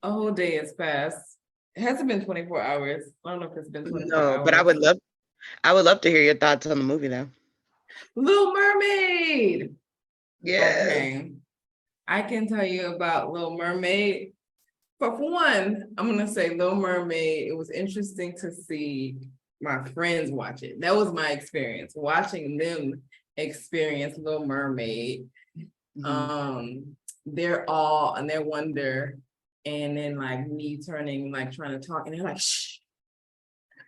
A whole day has passed. It hasn't been 24 hours. I don't know if it's been 24 No, but hours. I would love to hear your thoughts on the movie though. Little Mermaid. Yes. Okay. I can tell you about Little Mermaid. But for one, I'm gonna say Little Mermaid, it was interesting to see my friends watch it. That was my experience, watching them experience Little Mermaid. Mhm. Their awe and their wonder, and then like me turning, like trying to talk, and they're like, shh.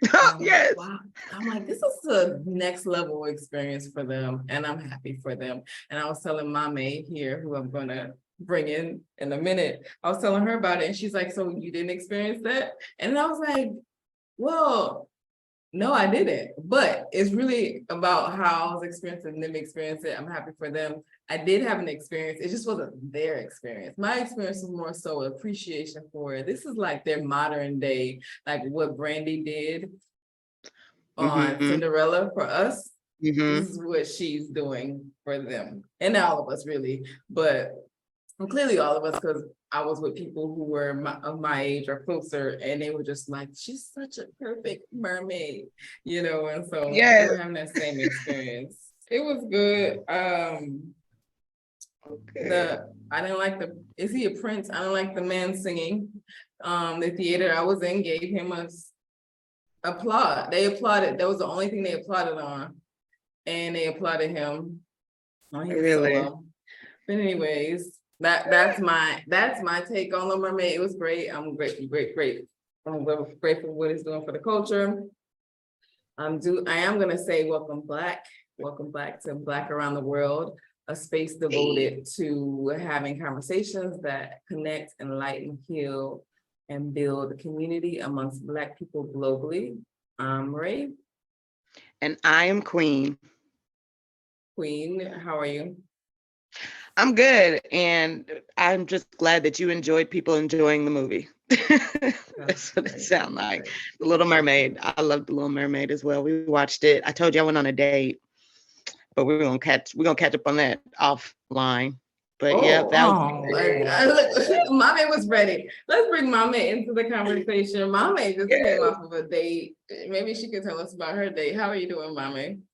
And I'm like, Yes. wow. I'm like, this is the next level experience for them, and I'm happy for them. And I was telling Maame here, who I'm gonna bring in a minute, I was telling her about it, and she's like, so you didn't experience that? And I was like, well, no, I didn't. But it's really about how I was experiencing them experience it. I'm happy for them. I did have an experience. It just wasn't their experience. My experience was more so appreciation for it. This is like their modern day, like what Brandy did on Mhm. Cinderella for us. This Mhm. is what she's doing for them and all of us, really. But clearly all of us, because I was with people who were of my age or closer, and they were just like, she's such a perfect mermaid, and so they Yes. were having that same experience. It was good. Okay. I didn't like is he a prince? I don't like the man singing. The theater I was in gave him a applaud. They applauded. That was the only thing they applauded on, and they applauded him on his Really. solo. But anyways, that's my take on Little Mermaid. It was great. I'm great. I'm grateful for what it's doing for the culture. I am gonna say welcome back to Black Around the World, a space Hey. devoted to having conversations that connect, enlighten, heal, and build community amongst Black people globally. I'm Ray. And I am Queen. Queen, how are you? I'm good, and I'm just glad that you enjoyed people enjoying the movie. That's That's what it great. sounds That's like. great. The Little Mermaid. I love The Little Mermaid as well. We watched it. I told you I went on a date, but we're gonna catch up on that offline. But yeah, Oh, that was look, Mame was ready. Let's bring Mame into the conversation. Mame just came yes. off of a date. Maybe she can tell us about her date. How are you doing, Mame?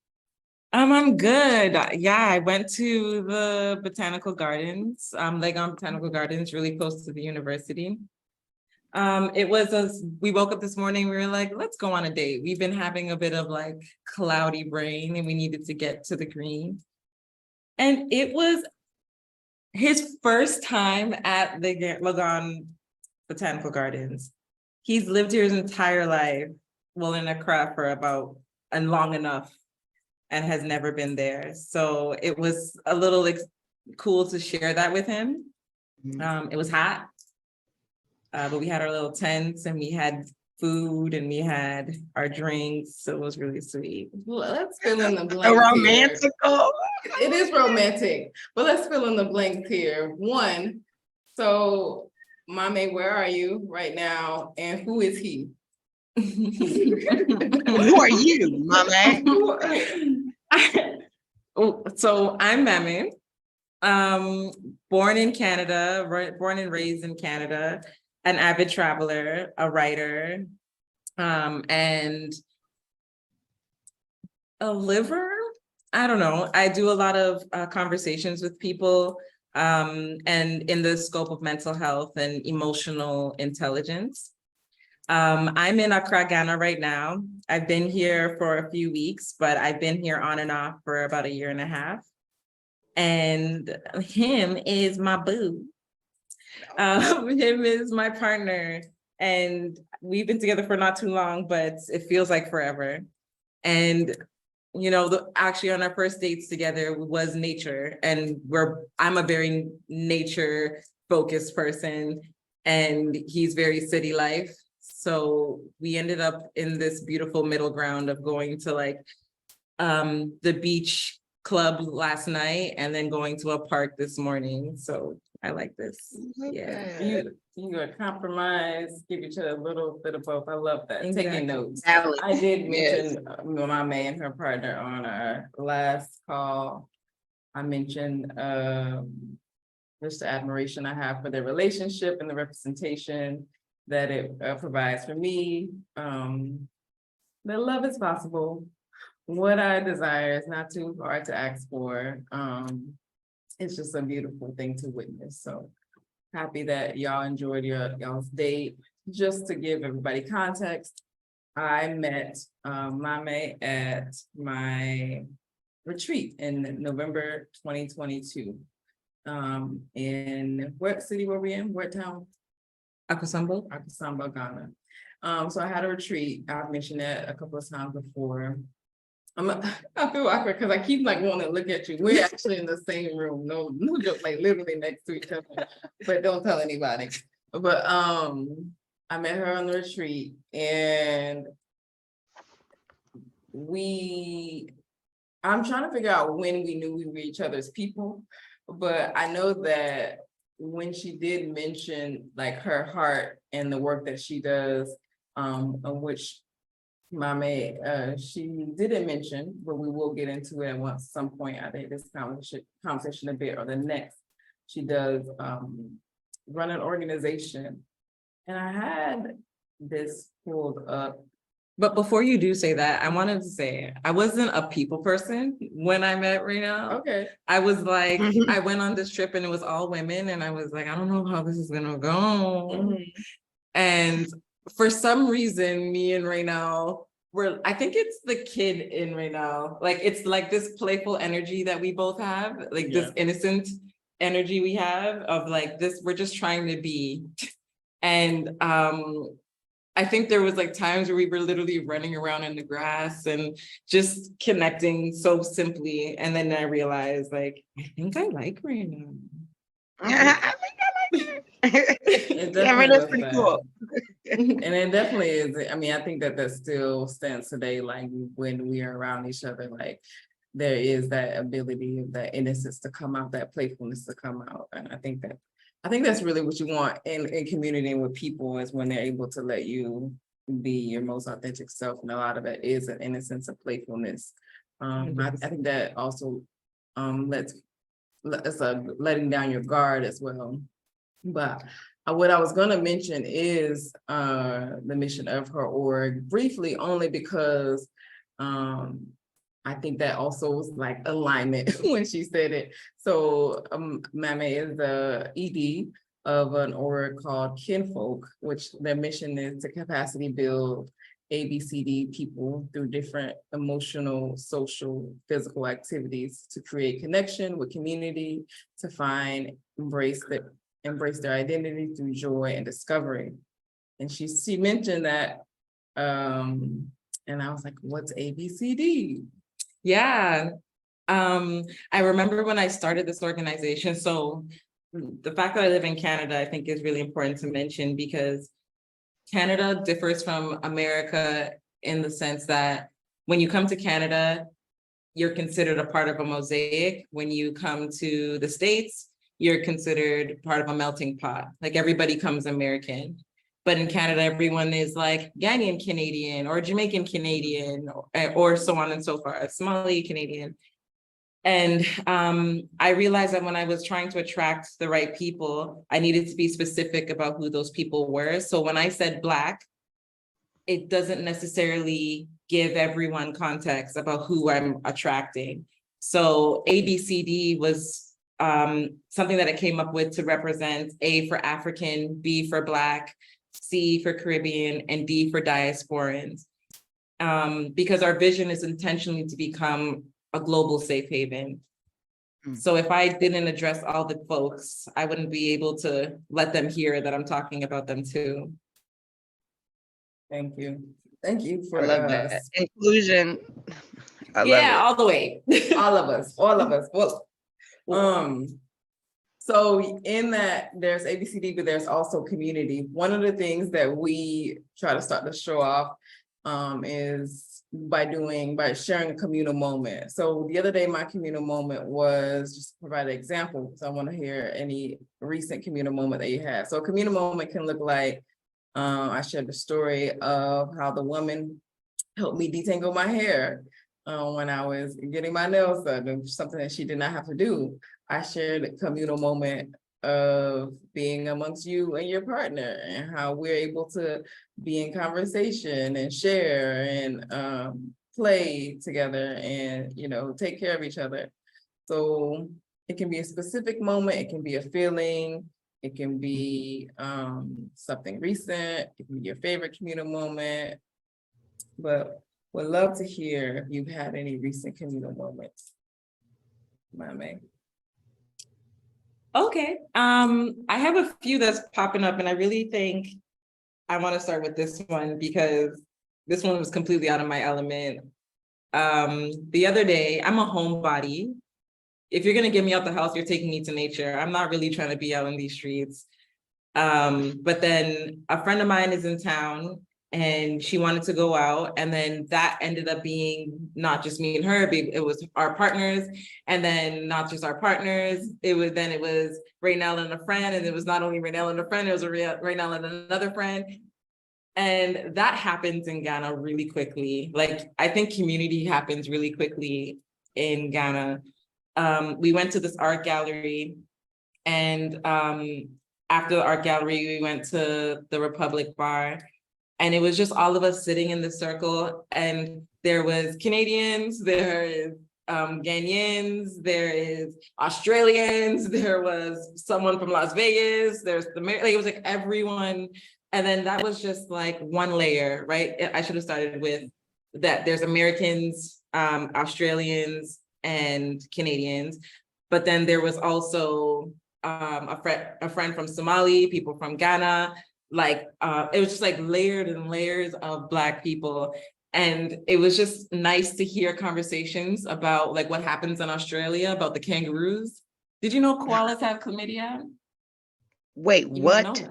I'm good. Yeah, I went to the botanical gardens, Legon Botanical Gardens, really close to the university. We woke up this morning, we were like, let's go on a date. We've been having a bit of like cloudy brain and we needed to get to the green. And it was his first time at the Legon Botanical Gardens. He's lived here his entire life, well, in Accra for about and long enough, and has never been there. So it was a little cool to share that with him. It was hot, but we had our little tents and we had food and we had our drinks. So it was really sweet. Let's fill in the So blanks here. romantical. It is romantic, but let's fill in the blanks here. One, so Mame, where are you right now? And who is he? Who are you, mama? So I'm Maame, born in Canada, born and raised in Canada, an avid traveler, a writer, and a liver. I don't know. I do a lot of conversations with people, and in the scope of mental health and emotional intelligence. I'm in Accra, Ghana right now. I've been here for a few weeks, but I've been here on and off for about a year and a half. And him is my boo. Him is my partner. And we've been together for not too long, but it feels like forever. And actually on our first dates together was nature, and I'm a very nature focused person, and he's very city life. So we ended up in this beautiful middle ground of going to like the beach club last night and then going to a park this morning. So I like this. Yeah. You are compromise, give each other a little bit of both. I love that. Exactly. Taking notes. Balance. I did Yes. mention my man and her partner on our last call. I mentioned just the admiration I have for their relationship and the representation that it provides for me. That love is possible. What I desire is not too hard to ask for. It's just a beautiful thing to witness. So happy that y'all enjoyed y'all's date. Just to give everybody context, I met Maame at my retreat in November 2022. In what city were we in? What town? Akosombo. Akosombo, Ghana. So I had a retreat. I've mentioned that a couple of times before. I feel awkward because I keep like wanting to look at you. We're actually in the same room. No joke, like literally next to each other. But don't tell anybody. But I met her on the retreat, and I'm trying to figure out when we knew we were each other's people, but I know that when she did mention like her heart and the work that she does, of which Maame, she didn't mention, but we will get into it at some point. I think this conversation a bit, or the next. She does run an organization, and I had this pulled up. But before you do say that, I wanted to say I wasn't a people person when I met Rena. Okay. I was like, Mhm. I went on this trip and it was all women, and I was like, I don't know how this is gonna go. And for some reason, me and Raynell I think it's the kid in Raynell. Like, it's like this playful energy that we both have, like this innocent energy we have of like this, we're just trying to be. And I think there was like times where we were literally running around in the grass and just connecting so simply. And then I realized like, I think I like Raynell. I think I like it. It Yeah, definitely that's was pretty that. cool. And it definitely is. I mean, I think that still stands today. Like when we are around each other, like there is that ability, that innocence to come out, that playfulness to come out. And I think that's really what you want in community and with people, is when they're able to let you be your most authentic self. And a lot of it is an innocence of playfulness. I think that also it's letting down your guard as well. But what I was going to mention is the mission of her org briefly, only because I think that also was like alignment when she said it. So Maame is the ED of an org called KINxFolk, which their mission is to capacity build ABCD people through different emotional, social, physical activities to create connection with community, to embrace their identity through joy and discovery. And she mentioned that, and I was like, what's ABCD? Yeah. I remember when I started this organization. So the fact that I live in Canada, I think is really important to mention, because Canada differs from America in the sense that when you come to Canada, you're considered a part of a mosaic. When you come to the States, you're considered part of a melting pot. Like everybody comes American. But in Canada, everyone is like Ghanaian-Canadian or Jamaican-Canadian or so on and so forth, Somali-Canadian. And I realized that when I was trying to attract the right people, I needed to be specific about who those people were. So when I said Black, it doesn't necessarily give everyone context about who I'm attracting. So ABCD was something that I came up with to represent A for African, B for Black, C for Caribbean, and D for Diasporans. Because our vision is intentionally to become a global safe haven. So if I didn't address all the folks, I wouldn't be able to let them hear that I'm talking about them too. Thank you. Thank you for I love that inclusion. I love it. All the way. all of us. Well, so in that there's ABCD, but there's also community. One of the things that we try to start to show off is by sharing a communal moment. So the other day, my communal moment was just to provide an example. So I want to hear any recent communal moment that you have. So a communal moment can look like, I shared the story of how the woman helped me detangle my hair when I was getting my nails done, something that she did not have to do. I shared a communal moment of being amongst you and your partner, and how we're able to be in conversation and share and play together and, you know, take care of each other. So it can be a specific moment, it can be a feeling, it can be something recent, it can be your favorite communal moment. But would love to hear if you've had any recent communal moments. Maame. Okay, I have a few that's popping up, and I really think I want to start with this one because this one was completely out of my element. The other day, I'm a homebody. If you're gonna get me out the house, you're taking me to nature. I'm not really trying to be out in these streets. But then a friend of mine is in town and she wanted to go out, and then that ended up being not just me and her, it was our partners, and then not just our partners, it was Raynell and a friend, and it was not only Raynell and a friend, it was Raynell and another friend. And that happens in Ghana really quickly. Like, I think community happens really quickly in Ghana. We went to this art gallery, and after the art gallery, we went to the Republic Bar, and it was just all of us sitting in the circle, and there was Canadians, there is Ghanaians, there is Australians, there was someone from Las Vegas, there's it was like everyone. And then that was just like one layer, right? I should have started with that. There's Americans, Australians, and Canadians, but then there was also a friend from Somali, people from Ghana. Like it was just like layered and layers of Black people. And it was just nice to hear conversations about like what happens in Australia, about the kangaroos. Did you know koalas have chlamydia? Wait, what?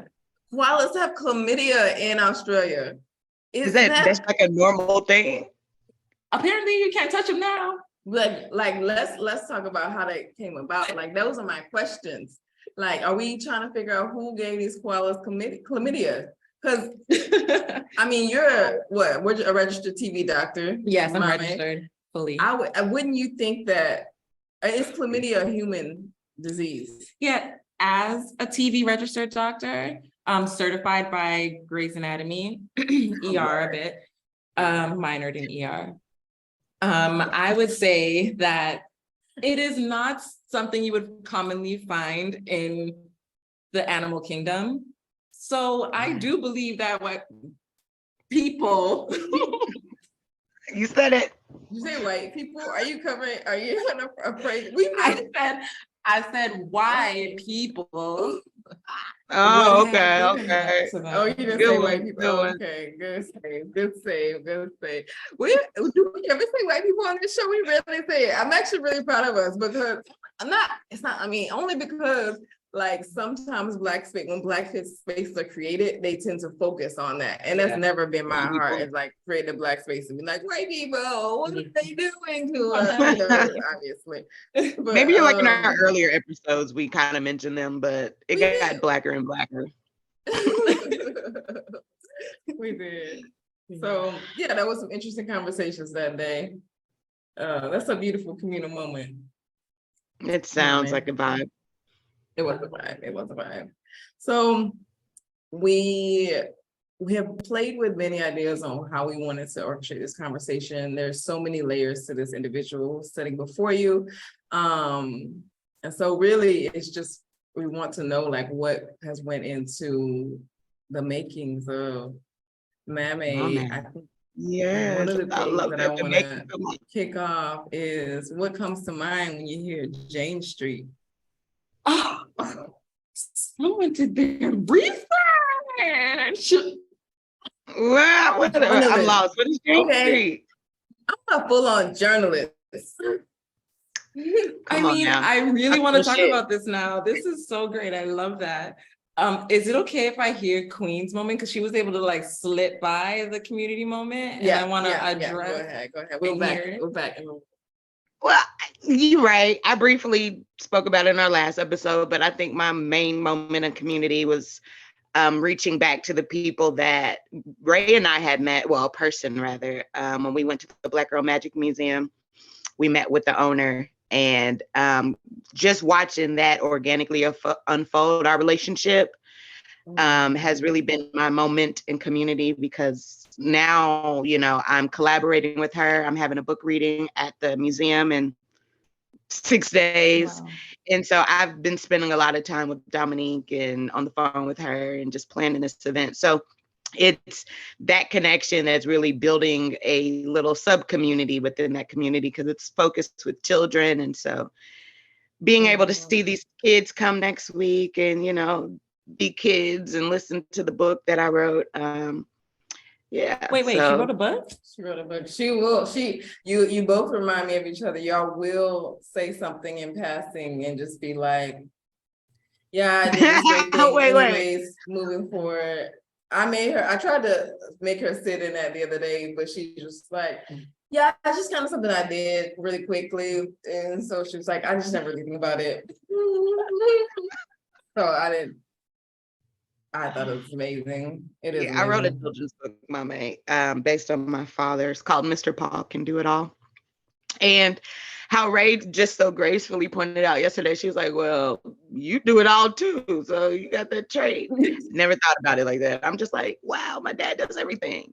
Koalas have chlamydia in Australia. Is that's like a normal thing? Apparently you can't touch them now. Like let's talk about how that came about. Like, those are my questions. Like, are we trying to figure out who gave these koalas chlamydia? Because I mean, you're a registered TV doctor. Yes, I'm Maame. registered fully. Wouldn't you think that is chlamydia a human disease? Yeah, as a TV registered doctor, certified by Grey's Anatomy, ER a bit, minored in ER. I would say that it is not something you would commonly find in the animal kingdom. So I do believe that what people You said it. You say white people? Are you afraid? I said white people. Oh, okay. Oh, you didn't Good say one, white people. good one. Okay, good save. Do we ever say white people on this show? We really say it. I'm actually really proud of us because only because like sometimes when Black spaces are created, they tend to focus on that. And that's never been my heart, is like create a Black space and be like, white people, what are they doing to us? Obviously. But, maybe like in our earlier episodes, we kind of mentioned them, but it got blacker and blacker. We did. So yeah, that was some interesting conversations that day. That's a beautiful communal moment. It sounds like a vibe. It was a vibe. So we have played with many ideas on how we wanted to orchestrate this conversation. There's so many layers to this individual sitting before you. And so really it's just, we want to know like what has went into the makings of Maame. I think one of the things that I want to kick off is what comes to mind when you hear Jane Street. Oh, someone did their research. Wow, I'm lost. What is Jane Street? I'm a full-on journalist. I really want to talk about this now. This is so great. I love that. Is it okay if I hear Queen's moment? Because she was able to like slip by the community moment. And I want to address. Go ahead. We're back. Well, you're right. I briefly spoke about it in our last episode, but I think my main moment in community was reaching back to the people that Ray and I had met, person rather, when we went to the Black Girl Magic Museum. We met with the owner And just watching that organically unfold our relationship has really been my moment in community, because now, you know, I'm collaborating with her. I'm having a book reading at the museum in 6 days. Wow. And so I've been spending a lot of time with Dominique and on the phone with her and just planning this event. So it's that connection that's really building a little sub community within that community, because it's focused with children. And so being able to see these kids come next week and, you know, be kids and listen to the book that I wrote. Yeah. Wait, she so wrote a book? She wrote a book. You both remind me of each other. Y'all will say something in passing and just be like, yeah, I did this great thing. Wait. Anyways, moving forward. I tried to make her sit in that the other day, but she just like, yeah, it's just kind of something I did really quickly. And so she was like, I just never really think about it. So I thought it was amazing. It is. Yeah, I wrote a amazing. children's book, Maame, based on my father. It's called Mr. Paul Can Do It All. And how Ray just so gracefully pointed out yesterday, she was like, well, you do it all too. So you got that trait. Never thought about it like that. I'm just like, wow, my dad does everything.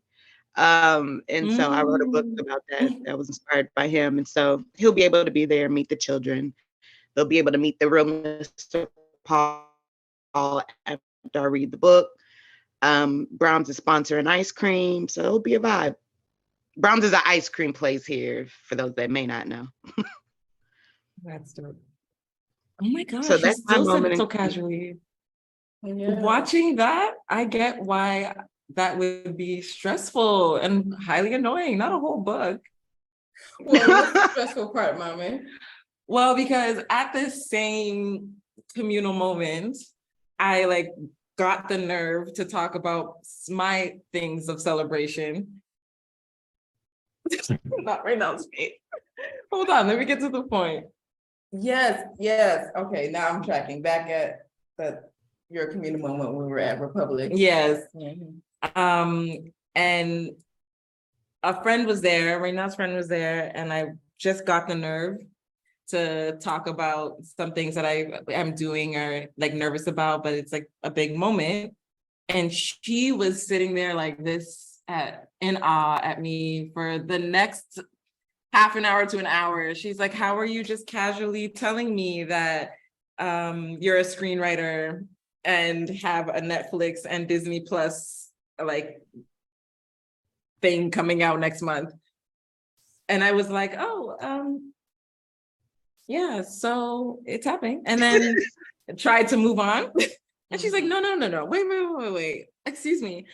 And so I wrote a book about that was inspired by him. And so he'll be able to be there, meet the children. They'll be able to meet the real Mr. Paul after I read the book. Brahms is sponsoring ice cream, so it'll be a vibe. Brahms is an ice cream place here, for those that may not know. That's dope. Oh my gosh, So that's my still said moment it so in- casually. Yeah. Watching that, I get why that would be stressful and highly annoying, not a whole book. Well, what's the stressful part, Mommy? Well, because at the same communal moment, I like got the nerve to talk about my things of celebration. Not right now, Spade. Hold on, let me get to the point. Yes. Okay, now I'm tracking back at your community moment when we were at Republic. Yes. Mhm. And a friend was there, Reina's friend was there, and I just got the nerve to talk about some things that I am doing or like nervous about, but it's like a big moment. And she was sitting there like this in awe at me for the next half an hour to an hour. She's like, how are you just casually telling me that you're a screenwriter and have a Netflix and Disney Plus like thing coming out next month? And I was like, oh, yeah, so it's happening. And then tried to move on. And she's like, no, wait, excuse me.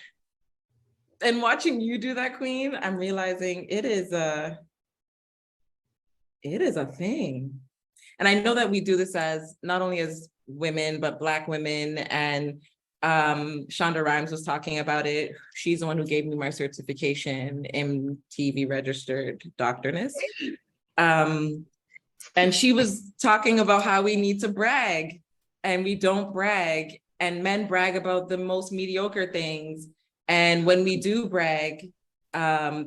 And watching you do that, Queen, I'm realizing it is a thing. And I know that we do this as not only as women, but Black women. And Shonda Rhimes was talking about it. She's the one who gave me my certification in TV registered doctorness. And she was talking about how we need to brag and we don't brag, and men brag about the most mediocre things. And when we do brag,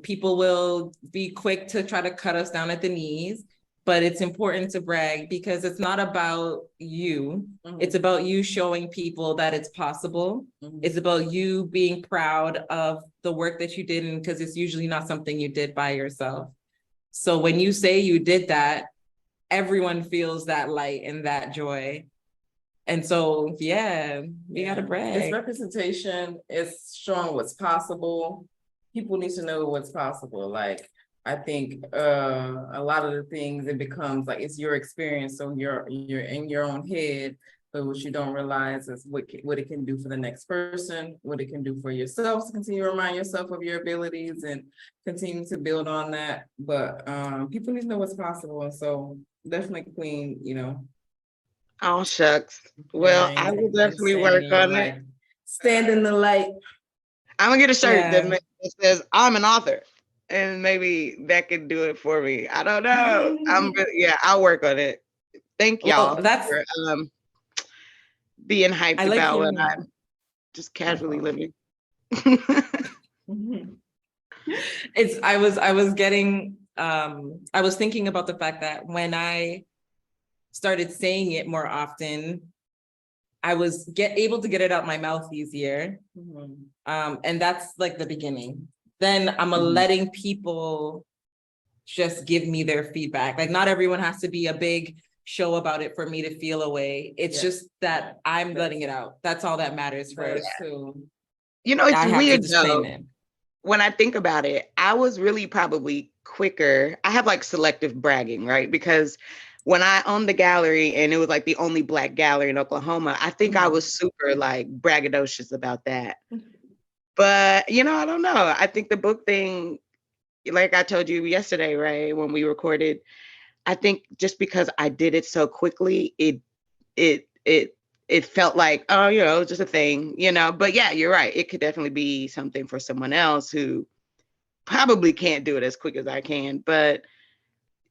people will be quick to try to cut us down at the knees. But it's important to brag because it's not about you. It's about you showing people that it's possible. It's about you being proud of the work that you did, and because it's usually not something you did by yourself. So when you say you did that, everyone feels that light and that joy. And so, yeah, we gotta brag. It's representation. It's showing what's possible. People need to know what's possible. Like, I think a lot of the things, it becomes like it's your experience, so you're in your own head. But what you don't realize is what it can do for the next person, what it can do for yourself, to continue to remind yourself of your abilities and continue to build on that. But people need to know what's possible, and so definitely, Queen, you know. Oh, shucks. Well, I will definitely work on it. Stand in the light. I'm gonna get a shirt Yeah. that says I'm an author, and maybe that could do it for me. I don't know. I'll work on it. Thank y'all for being hyped about what I'm just casually living. I was thinking about the fact that when I started saying it more often, I was able to get it out my mouth easier. And that's like the beginning. Then I'm letting people just give me their feedback. Like not everyone has to be a big show about it for me to feel a way. It's just that I'm letting it out. That's all that matters first. So you know, it's I have weird to disclaim though. it. When I think about it, I was really probably quicker. I have like selective bragging, right? Because when I owned the gallery and it was like the only Black gallery in Oklahoma, I think I was super like braggadocious about that. But, you know, I don't know. I think the book thing, like I told you yesterday, right, when we recorded, I think just because I did it so quickly, it felt like, oh, you know, just a thing, you know. But yeah, you're right. It could definitely be something for someone else who probably can't do it as quick as I can. But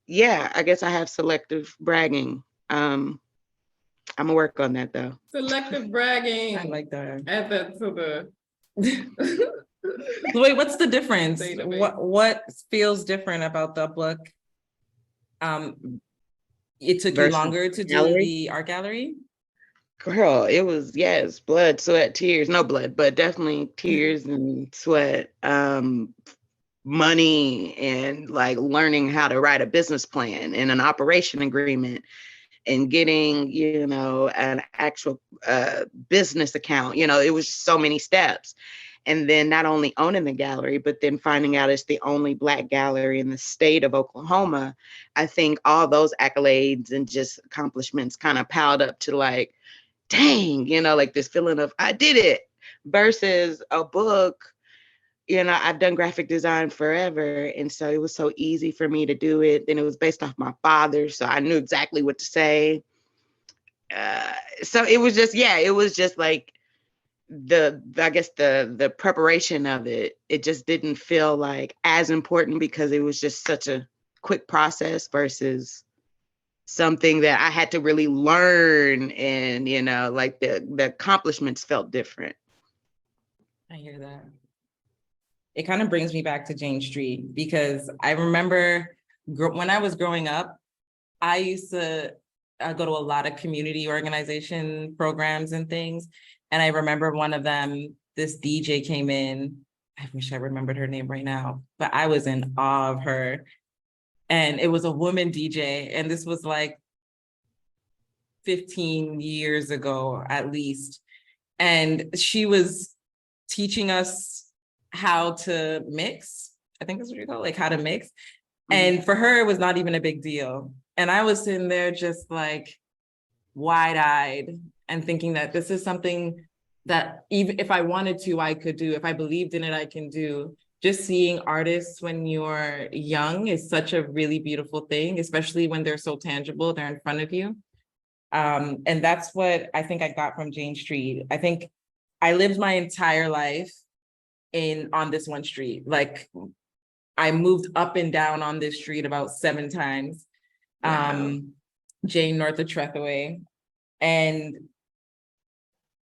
yeah, I guess I have selective bragging. I'm gonna work on that though. Selective bragging. I like that. Add that to the. Wait, what's the difference? Database. What feels different about the book? It took you Versus longer to do gallery? the art gallery? Girl, it was, yes, blood, sweat, tears. No blood, but definitely tears and sweat. Money and like learning how to write a business plan and an operation agreement and getting, you know, an actual business account. You know, it was so many steps. And then not only owning the gallery, but then finding out it's the only Black gallery in the state of Oklahoma. I think all those accolades and just accomplishments kind of piled up to like, dang, you know, like this feeling of I did it versus a book. You know, I've done graphic design forever. And so it was so easy for me to do it. Then it was based off my father. So I knew exactly what to say. So it was just, yeah, it was just like I guess the preparation of it, it just didn't feel like as important because it was just such a quick process versus something that I had to really learn. And, you know, like the accomplishments felt different. I hear that. It kind of brings me back to Jane Street because I remember when I was growing up, I used to go to a lot of community organization programs and things. And I remember one of them, this DJ came in. I wish I remembered her name right now, but I was in awe of her. And it was a woman DJ. And this was like 15 years ago, at least. And she was teaching us how to mix. I think that's what you call it, like how to mix. And for her, it was not even a big deal. And I was sitting there just like wide-eyed and thinking that this is something that even if I wanted to, I could do. If I believed in it, I can do. Just seeing artists when you're young is such a really beautiful thing, especially when they're so tangible, they're in front of you. And that's what I think I got from Jane Street. I think I lived my entire life on this one street. Like I moved up and down on this street about 7 times. Wow. Jane north of Trethaway. And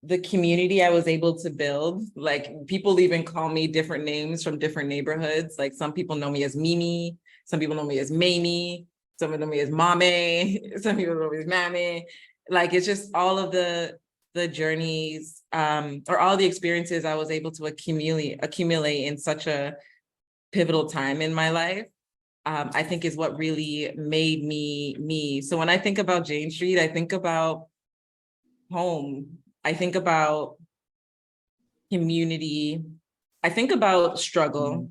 the community I was able to build, like people even call me different names from different neighborhoods. Like some people know me as Mimi, some people know me as Mamie, some people know me as Maame, some people know me as Maame. Like it's just all of the journeys or all the experiences I was able to accumulate in such a pivotal time in my life, I think is what really made me me. So when I think about Jane Street, I think about home. I think about community. I think about struggle.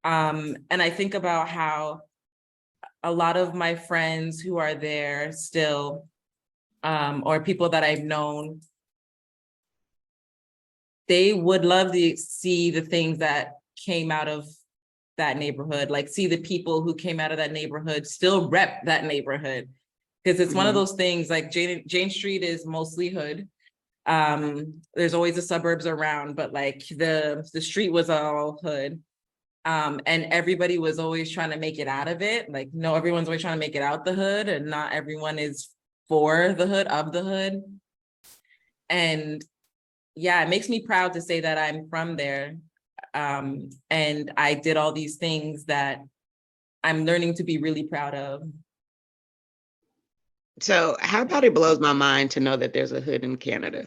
And I think about how a lot of my friends who are there still, or people that I've known, they would love to see the things that came out of that neighborhood, like see the people who came out of that neighborhood still rep that neighborhood. Because it's one of those things, like Jane Street is mostly hood. There's always the suburbs around, but like the street was all hood. And everybody was always trying to make it out of it. Like, no, everyone's always trying to make it out the hood, and not everyone is for the hood, of the hood. And yeah, it makes me proud to say that I'm from there. And I did all these things that I'm learning to be really proud of. So how about it blows my mind to know that there's a hood in Canada?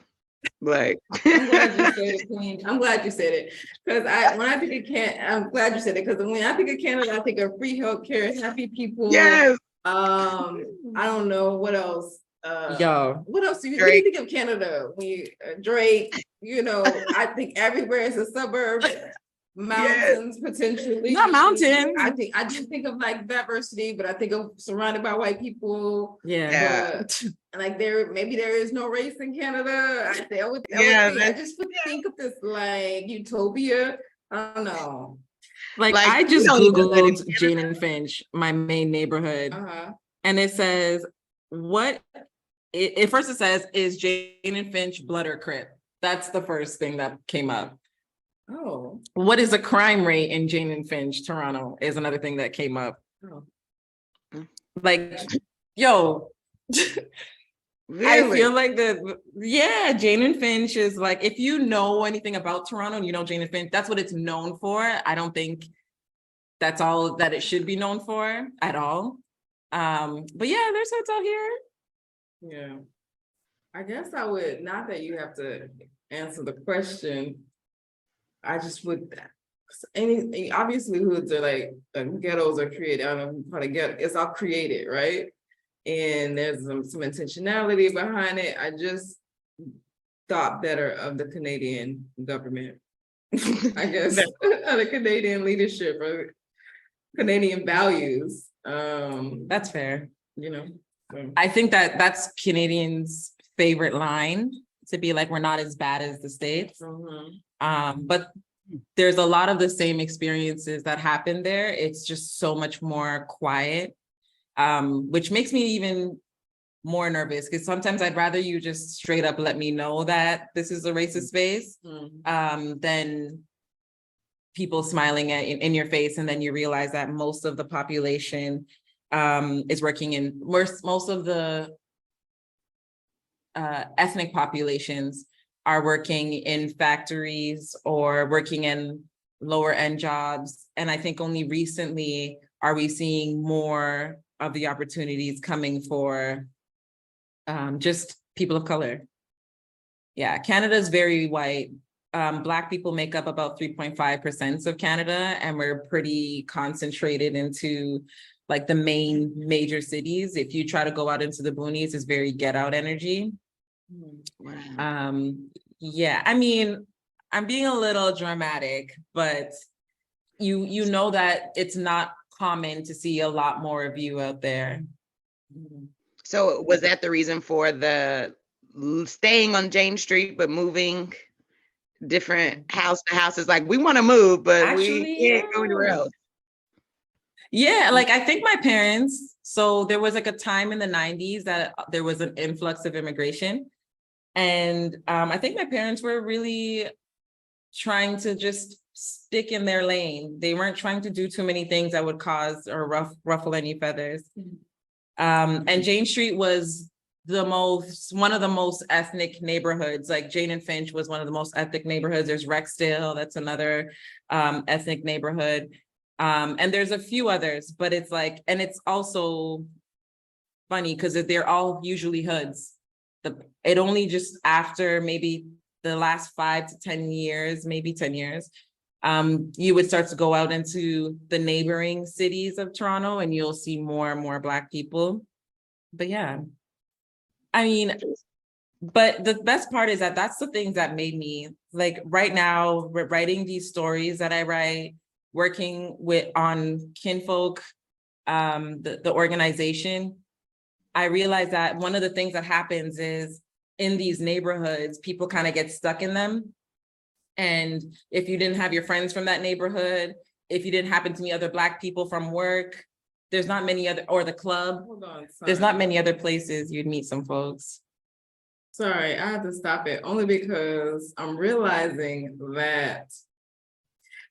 Like, I'm glad you said it, Queen. I'm glad you said it. Because when I think of I'm glad you said it, because when I think of Canada, I think of free healthcare, happy people. yes, I don't know what else. Yo, What else do you Drake. think of Canada? When you Drake, I think everywhere is a suburb. Mountains potentially. not mountains. I just think of like diversity, but I think of surrounded by white people. Yeah. But like maybe there is no race in Canada. I just would think of this like utopia. I don't know. Like Like, I you just don't even live in Googled Jane and Finch, my main neighborhood, and it says, first it says, is Jane and Finch blood or crip? That's the first thing that came up. Oh. What is the crime rate in Jane and Finch, Toronto, is another thing that came up. Oh. Like, yo, Really? I feel like Jane and Finch is like, if you know anything about Toronto and you know Jane and Finch, that's what it's known for. I don't think that's all that it should be known for at all. But yeah, there's hoods out here. Yeah. I guess I would, not that you have to answer the question, I just would, obviously hoods are like, ghettos are created, I don't know how to get, it's all created, right? And there's some intentionality behind it. I just thought better of the Canadian government, I guess, the Canadian leadership or Canadian values. That's fair. So. I think that's Canadians' favorite line, to be like, we're not as bad as the States. But there's a lot of the same experiences that happen there. It's just so much more quiet, which makes me even more nervous, because sometimes I'd rather you just straight up let me know that this is a racist space than people smiling in your face, and then you realize that most of the population is working in, most of the ethnic populations are working in factories or working in lower end jobs. And I think only recently are we seeing more of the opportunities coming for just people of color. Yeah, Canada is very white. Black people make up about 3.5% of Canada, and we're pretty concentrated into like the main major cities. If you try to go out into the boonies, it's very get out energy. Wow. Yeah, I mean, I'm being a little dramatic, but you know that it's not common to see a lot more of you out there. So was that the reason for the staying on James Street but moving different house to houses? Like, we want to move, but we can't go anywhere else. Yeah, like I think my parents, so there was like a time in the 90s that there was an influx of immigration. And I think my parents were really trying to just stick in their lane. They weren't trying to do too many things that would cause or ruffle any feathers. And Jane Street was one of the most ethnic neighborhoods. Like Jane and Finch was one of the most ethnic neighborhoods. There's Rexdale, that's another ethnic neighborhood. And there's a few others, but it's like, and it's also funny because they're all usually hoods. It only just after maybe the last 5 to 10 years, maybe 10 years, you would start to go out into the neighboring cities of Toronto and you'll see more and more Black people. But yeah, I mean, but the best part is that that's the things that made me, like right now, writing these stories that I write, working on KINxFolk, the organization, I realized that one of the things that happens is in these neighborhoods, people kind of get stuck in them. And if you didn't have your friends from that neighborhood, if you didn't happen to meet other Black people from work, there's not many other, or the club, there's not many other places you'd meet some folks. Sorry, I have to stop it only because I'm realizing that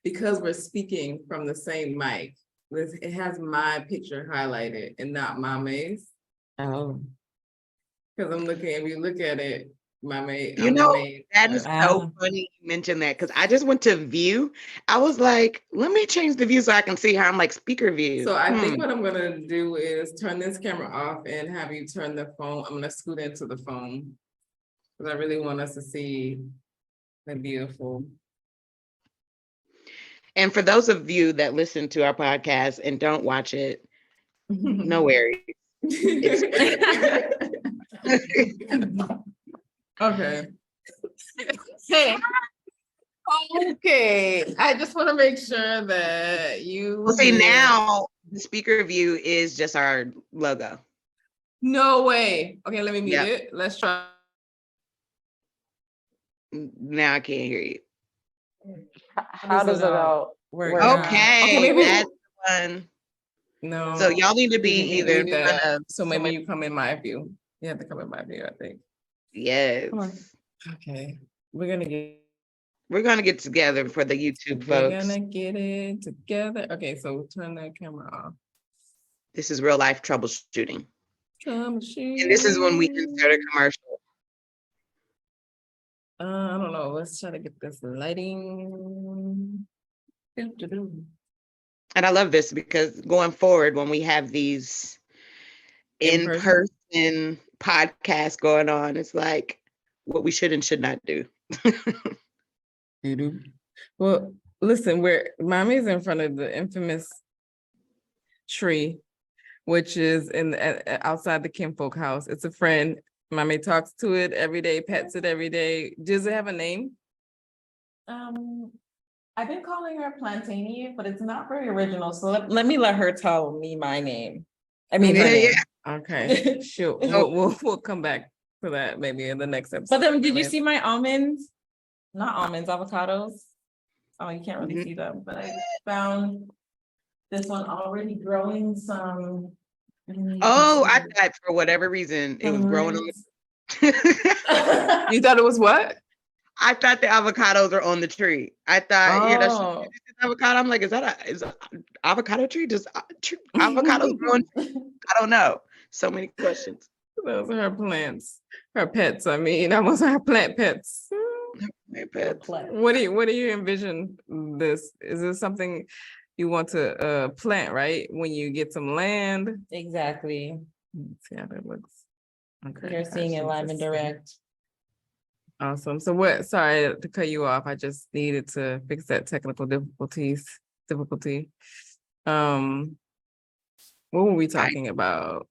because we're speaking from the same mic, it has my picture highlighted and not Mame's. Oh. Because I'm looking, if you look at it, Maame, You I'm a know, maid. that is so funny you mentioned that because I just went to view. I was like, let me change the view so I can see how I'm like speaker view. So I think what I'm gonna do is turn this camera off and have you turn the phone. I'm gonna scoot into the phone. Because I really want us to see the beautiful. And for those of you that listen to our podcast and don't watch it, no worries. Okay. Okay, I just want to make sure that you. Well, see, hear- now the speaker view is just our logo. No way. Okay, let me mute Yep. it. Let's try. Now I can't hear you. How does it all work? work? Okay, Okay, maybe- that's the one. No. So y'all need to be You either need that. front of So maybe you come in my view. You have to come in my view, I think. yes. Come on. Okay, we're gonna get together for the YouTube we're folks. gonna get it together. Okay, so turn that camera off. This is real life troubleshooting. And And this is when we insert a commercial. I don't know. Let's try to get this lighting. Doo-doo-doo. And I love this because going forward, when we have these in-person podcasts going on, it's like what we should and should not do. Doo-doo. Well, listen, Mommy's in front of the infamous tree, which is outside the KINxFolk house. It's a friend. Mommy talks to it every day, pets it every day. Does it have a name? I've been calling her Plantania, but it's not very original. So let me let her tell me my name. I mean, her name. Okay, sure. We'll come back to that maybe in the next episode. But then, did you see my almonds? Not almonds, avocados. Oh, you can't really see them, but I found this one already growing some. Oh, I thought for whatever reason it was growing on the You thought it was what? I thought the avocados are on the tree. I thought, Oh. this is avocado. I'm like, is an avocado tree? Does avocados growing? I don't know. So many questions. Those are her plants, her pets. I mean, that was her plant pets. My pets. What do you envision this? Is this something you want to plant, right? When you get some land? Exactly. Let's see how that looks. Okay. You're seeing it live and direct. Awesome. So sorry to cut you off. I just needed to fix that technical difficulty. What were we talking about?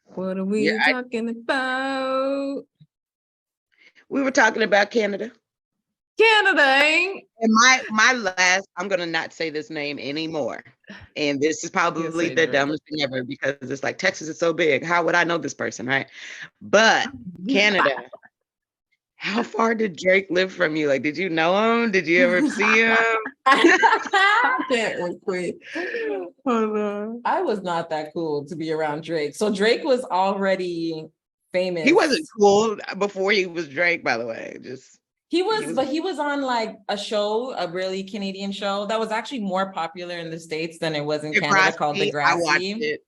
What are we talking about? We were talking about Canada. Canada, ain't? And my last, I'm gonna not say this name anymore. And this is probably the dumbest thing ever because it's like Texas is so big. How would I know this person, right? But Canada. How far did Drake live from you? Like, did you know him? Did you ever see him? I can't wait. Hold on. I was not that cool to be around Drake. So Drake was already famous. He wasn't cool before he was Drake, by the way. He was on like a show, a really Canadian show that was actually more popular in the States than it was in Canada, called Degrassi. I watched it.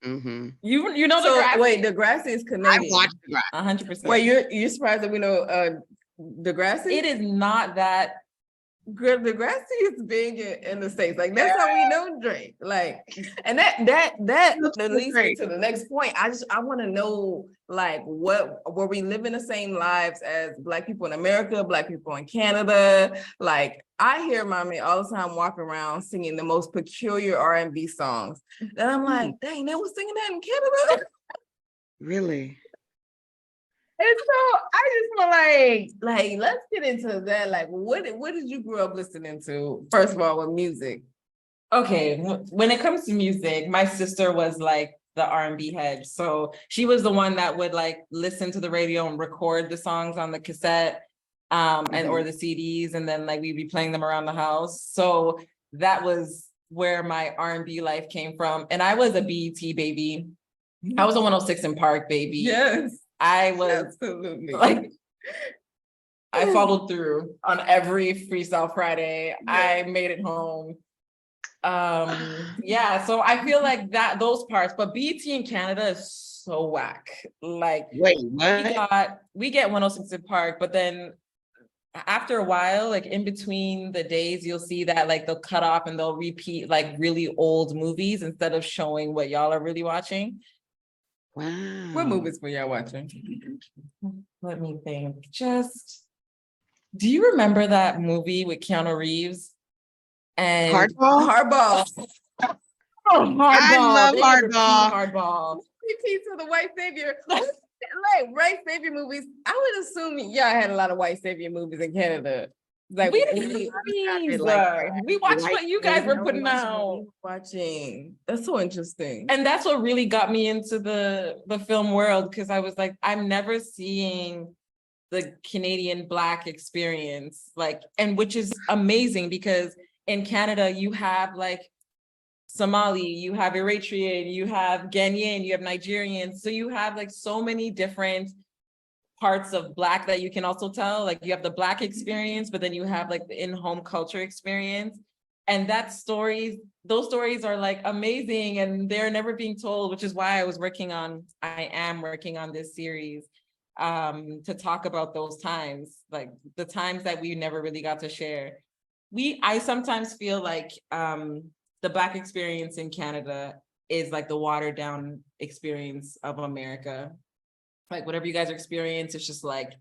Mm-hmm. You know So Degrassi? wait, Degrassi is Canadian. I watched Degrassi. 100%. Wait, you're surprised that we know Degrassi? It is not that. Girl, Degrassi is big in the States. Like that's how we know Drake. Like, and that leads me to the next point. I want to know, like, were we living the same lives as Black people in America, Black people in Canada? Like, I hear Mommy all the time walking around singing the most peculiar R&B songs. And I'm like, dang, they was singing that in Canada? Really? And so I just feel like let's get into that. Like, what did you grow up listening to? First of all, with music. Okay, when it comes to music, my sister was like the R&B head. So she was the one that would like listen to the radio and record the songs on the cassette and or the CDs, and then like we'd be playing them around the house. So that was where my R&B life came from. And I was a BET baby. I was a 106 in Park baby. Yes. I was absolutely like, I followed through on every Freestyle Friday. I made it home. Yeah, so I feel like those parts, but BET in Canada is so whack. Like, Wait, what? we get 106 in Park, but then after a while, like in between the days, you'll see that like they'll cut off and they'll repeat like really old movies instead of showing what y'all are really watching. Wow. What movies were y'all watching? Let me think. Do you remember that movie with Keanu Reeves? And Hardball? Hardball. I love They Hardball. repeat Hardball. Repeats of the white savior. Like white savior movies. I would assume y'all had a lot of white savior movies in Canada. Like We didn't we- movies. like We watched white what you guys were savior. putting out. watching. That's so interesting. And that's what really got me into the film world, because I was like, I'm never seeing the Canadian Black experience, like, and which is amazing because in Canada you have like Somali, you have Eritrean, you have Ghanaian, you have Nigerian, so you have like so many different parts of Black that you can also tell. Like you have the Black experience, but then you have like the in-home culture experience. And those stories are like amazing and they're never being told, which is why I am working on this series to talk about those times, like the times that we never really got to share. I sometimes feel like the Black experience in Canada is like the watered down experience of America. Like whatever you guys experience, it's just like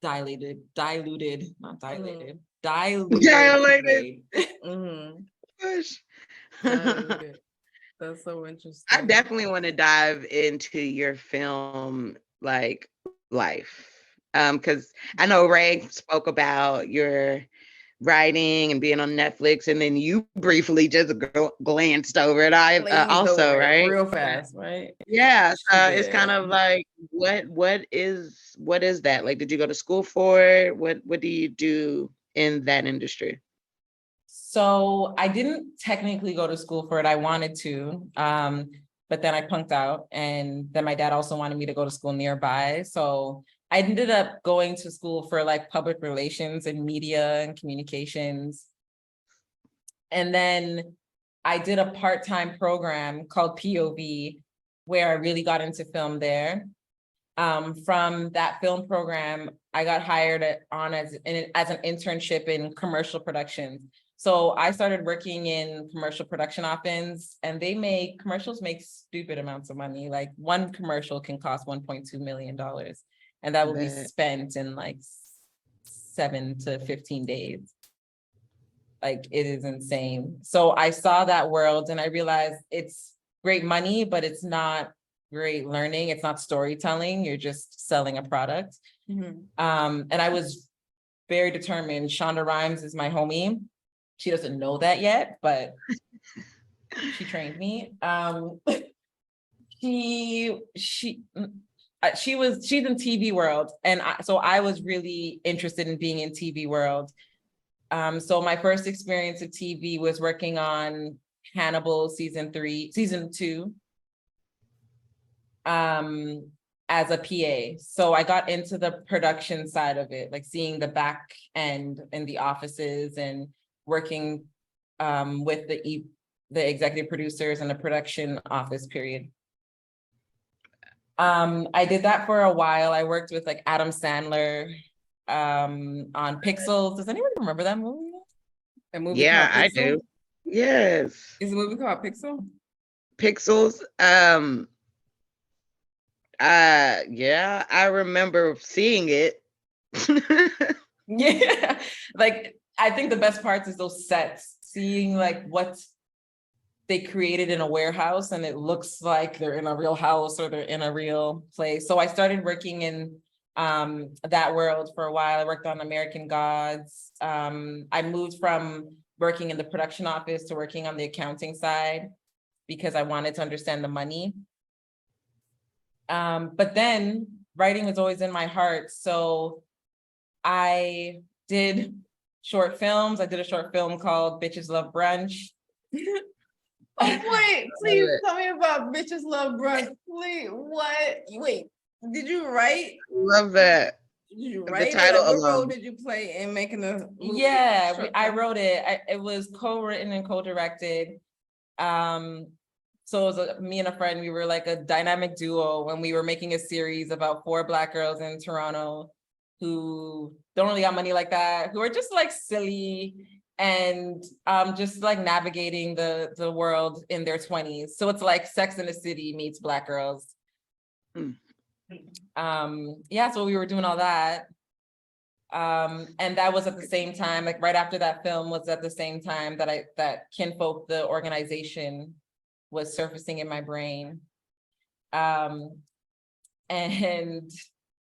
diluted, not dilated, diluted. Mhm. Gosh. That's so interesting. I definitely want to dive into your film like life. Because I know Ray spoke about your writing and being on Netflix, and then you briefly just glanced over it. Glazed Also, over it right? real fast, right? Yeah. So She it's did. kind of like what is that? Like, did you go to school for it? What do you do in that industry? So I didn't technically go to school for it. I wanted to, but then I punked out. And then my dad also wanted me to go to school nearby. So I ended up going to school for like public relations and media and communications. And then I did a part-time program called POV, where I really got into film there. From that film program, I got hired on as an internship in commercial productions. So I started working in commercial production office, and commercials make stupid amounts of money. Like one commercial can cost $1.2 million, and that will be spent in like 7 to 15 days. Like it is insane. So I saw that world and I realized it's great money, but it's not great learning. It's not storytelling. You're just selling a product. Mhm. And I was very determined. Shonda Rhimes is my homie. She doesn't know that yet, but she trained me. She's in TV world. And so I was really interested in being in TV world. So my first experience of TV was working on Hannibal season 2. As a PA. So I got into the production side of it, like seeing the back end in the offices and working with the executive producers and the production office period. I did that for a while. I worked with like Adam Sandler on Pixels. Does anyone remember that movie? A movie Yeah, called I Pixel? do. Yes. Is a movie called Pixel? Pixels. Yeah, I remember seeing it. Yeah, like I think the best parts is those sets, seeing like what they created in a warehouse and it looks like they're in a real house or they're in a real place. So I started working in that world for a while. I worked on American Gods. I moved from working in the production office to working on the accounting side because I wanted to understand the money. But then writing was always in my heart. So I did short films. I did a short film called Bitches Love Brunch. Oh, wait, please tell me about Bitches Love Brunch. Please, what? Wait, did you write? Love that. Did you The write it? title Like, what role alone. did you play in making the movie? Yeah, I wrote it. It was co-written and co-directed. So it was me and a friend, we were like a dynamic duo when we were making a series about 4 Black girls in Toronto who don't really got money like that, who are just like silly and just like navigating the world in their 20s. So it's like Sex in the City meets Black girls. Yeah, so we were doing all that. And that was at the same time, like right after that film was at the same time that KINxFolk, the organization, was surfacing in my brain. And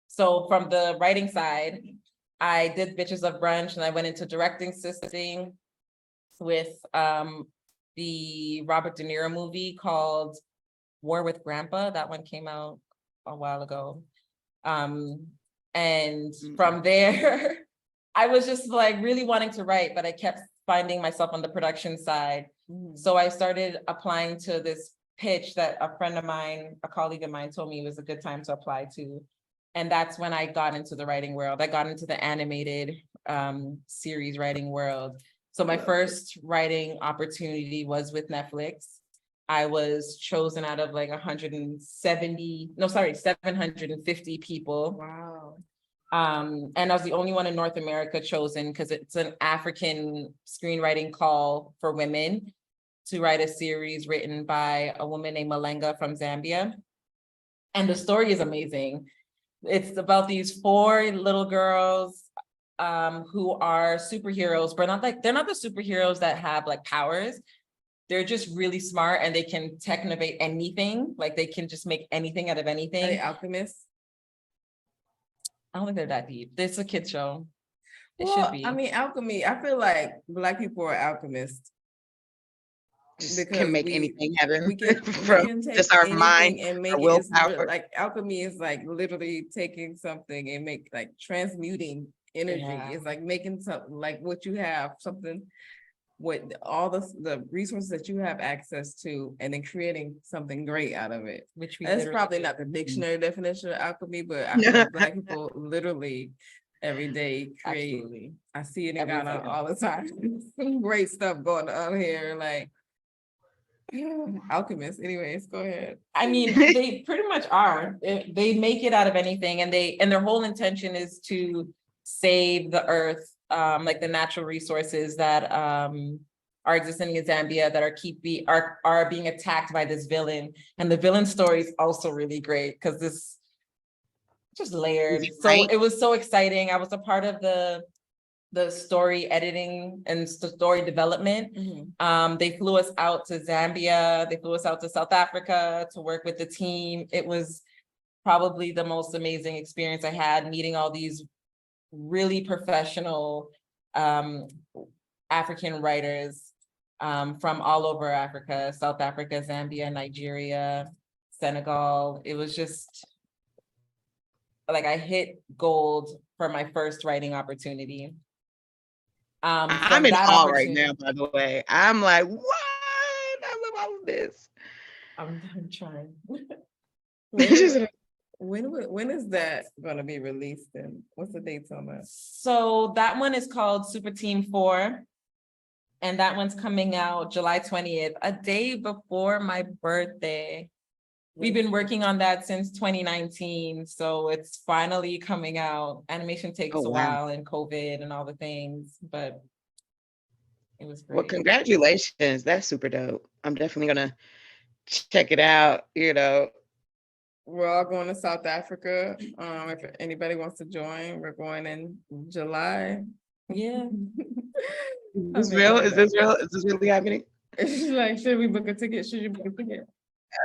so from the writing side, I did Bitches of Brunch, and I went into directing assisting with the Robert De Niro movie called War with Grandpa. That one came out a while ago. And from there, I was just like really wanting to write, but I kept finding myself on the production side. So I started applying to this pitch that a friend of mine, a colleague of mine, told me it was a good time to apply to. And that's when I got into the writing world. I got into the animated series writing world. So my first writing opportunity was with Netflix. I was chosen out of like 750 people. Wow. And I was the only one in North America chosen because it's an African screenwriting call for women to write a series written by a woman named Malenga from Zambia. And the story is amazing. It's about these 4 little girls who are superheroes, but they're not the superheroes that have like powers. They're just really smart and they can technovate anything. Like they can just make anything out of anything. Are they alchemists? I don't think they're that deep. It's a kid show. It Well, should be. I mean, alchemy, I feel like Black people are alchemists. Can make anything happen we can take just our anything mind, and make our it. willpower. Like alchemy is like literally taking something and make like transmuting energy. Yeah. It's like making something like what you have, something with all the resources that you have access to, and then creating something great out of it. Which we That's literally probably do. not the dictionary definition of alchemy, but I feel like Black people literally every day create. Absolutely. I see it in Every Ghana day. all the time. Some great stuff going on here, like alchemists. Anyways, go ahead. I mean, they pretty much are. They make it out of anything, and their whole intention is to save the earth, like the natural resources that are existing in Zambia that are being attacked by this villain. And the villain story is also really great because this just layered. So Right. it was so exciting. I was a part of the story editing and story development. They flew us out to Zambia. They flew us out to South Africa to work with the team. It was probably the most amazing experience I had, meeting all these really professional African writers from all over Africa, South Africa, Zambia, Nigeria, Senegal. It was just like I hit gold for my first writing opportunity. I'm in awe right now, by the way. I'm like, what? I love all of this. I'm trying. When is that going to be released, and what's the dates on that? So that one is called Super Team 4. And that one's coming out July 20th, a day before my birthday. We've been working on that since 2019. So it's finally coming out. Animation takes a while, and COVID and all the things, but it was great. Well, congratulations. That's super dope. I'm definitely gonna check it out, We're all going to South Africa. If anybody wants to join, we're going in July. Yeah. Is this real? Is this real? Is this really happening? She's like, should we book a ticket? Should you book a ticket?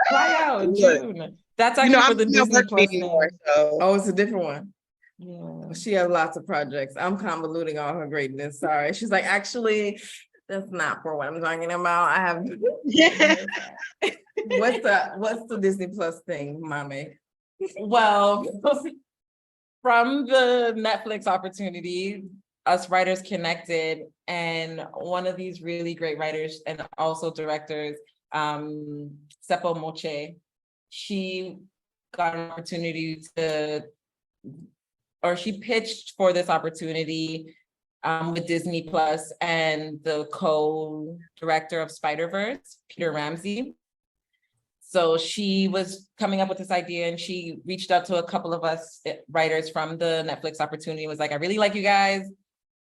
Fly out June. That's actually for the Disney Plus anymore, so. Oh, it's a different one. Yeah. She has lots of projects. I'm convoluting all her greatness. Sorry. She's like, actually, that's not for what I'm talking about. I have. Yeah. What's the Disney Plus thing, Maame? Well, from the Netflix opportunity, us writers connected, and one of these really great writers and also directors, Seppo Moche, she got an opportunity she pitched for this opportunity with Disney Plus and the co-director of Spider-Verse, Peter Ramsey. So she was coming up with this idea and she reached out to a couple of us writers from the Netflix opportunity, was like, I really like you guys.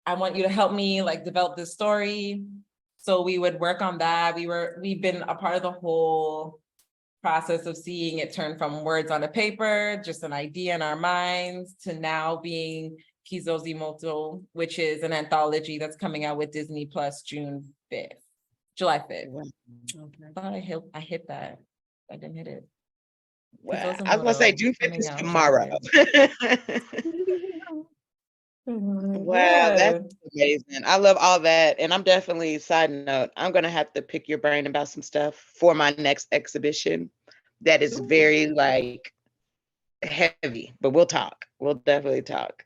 I want you to help me like develop this story. So we would work on that. We've been a part of the whole process of seeing it turn from words on a paper, just an idea in our minds, to now being Kizozi Moto, which is an anthology that's coming out with Disney Plus July 5th. Okay. I thought I hit that. I didn't hit it. Well, I was gonna say June 5th is Coming out tomorrow. Wow, that's amazing. I love all that. And I'm definitely, side note, I'm gonna have to pick your brain about some stuff for my next exhibition that is very like heavy, but we'll talk. We'll definitely talk.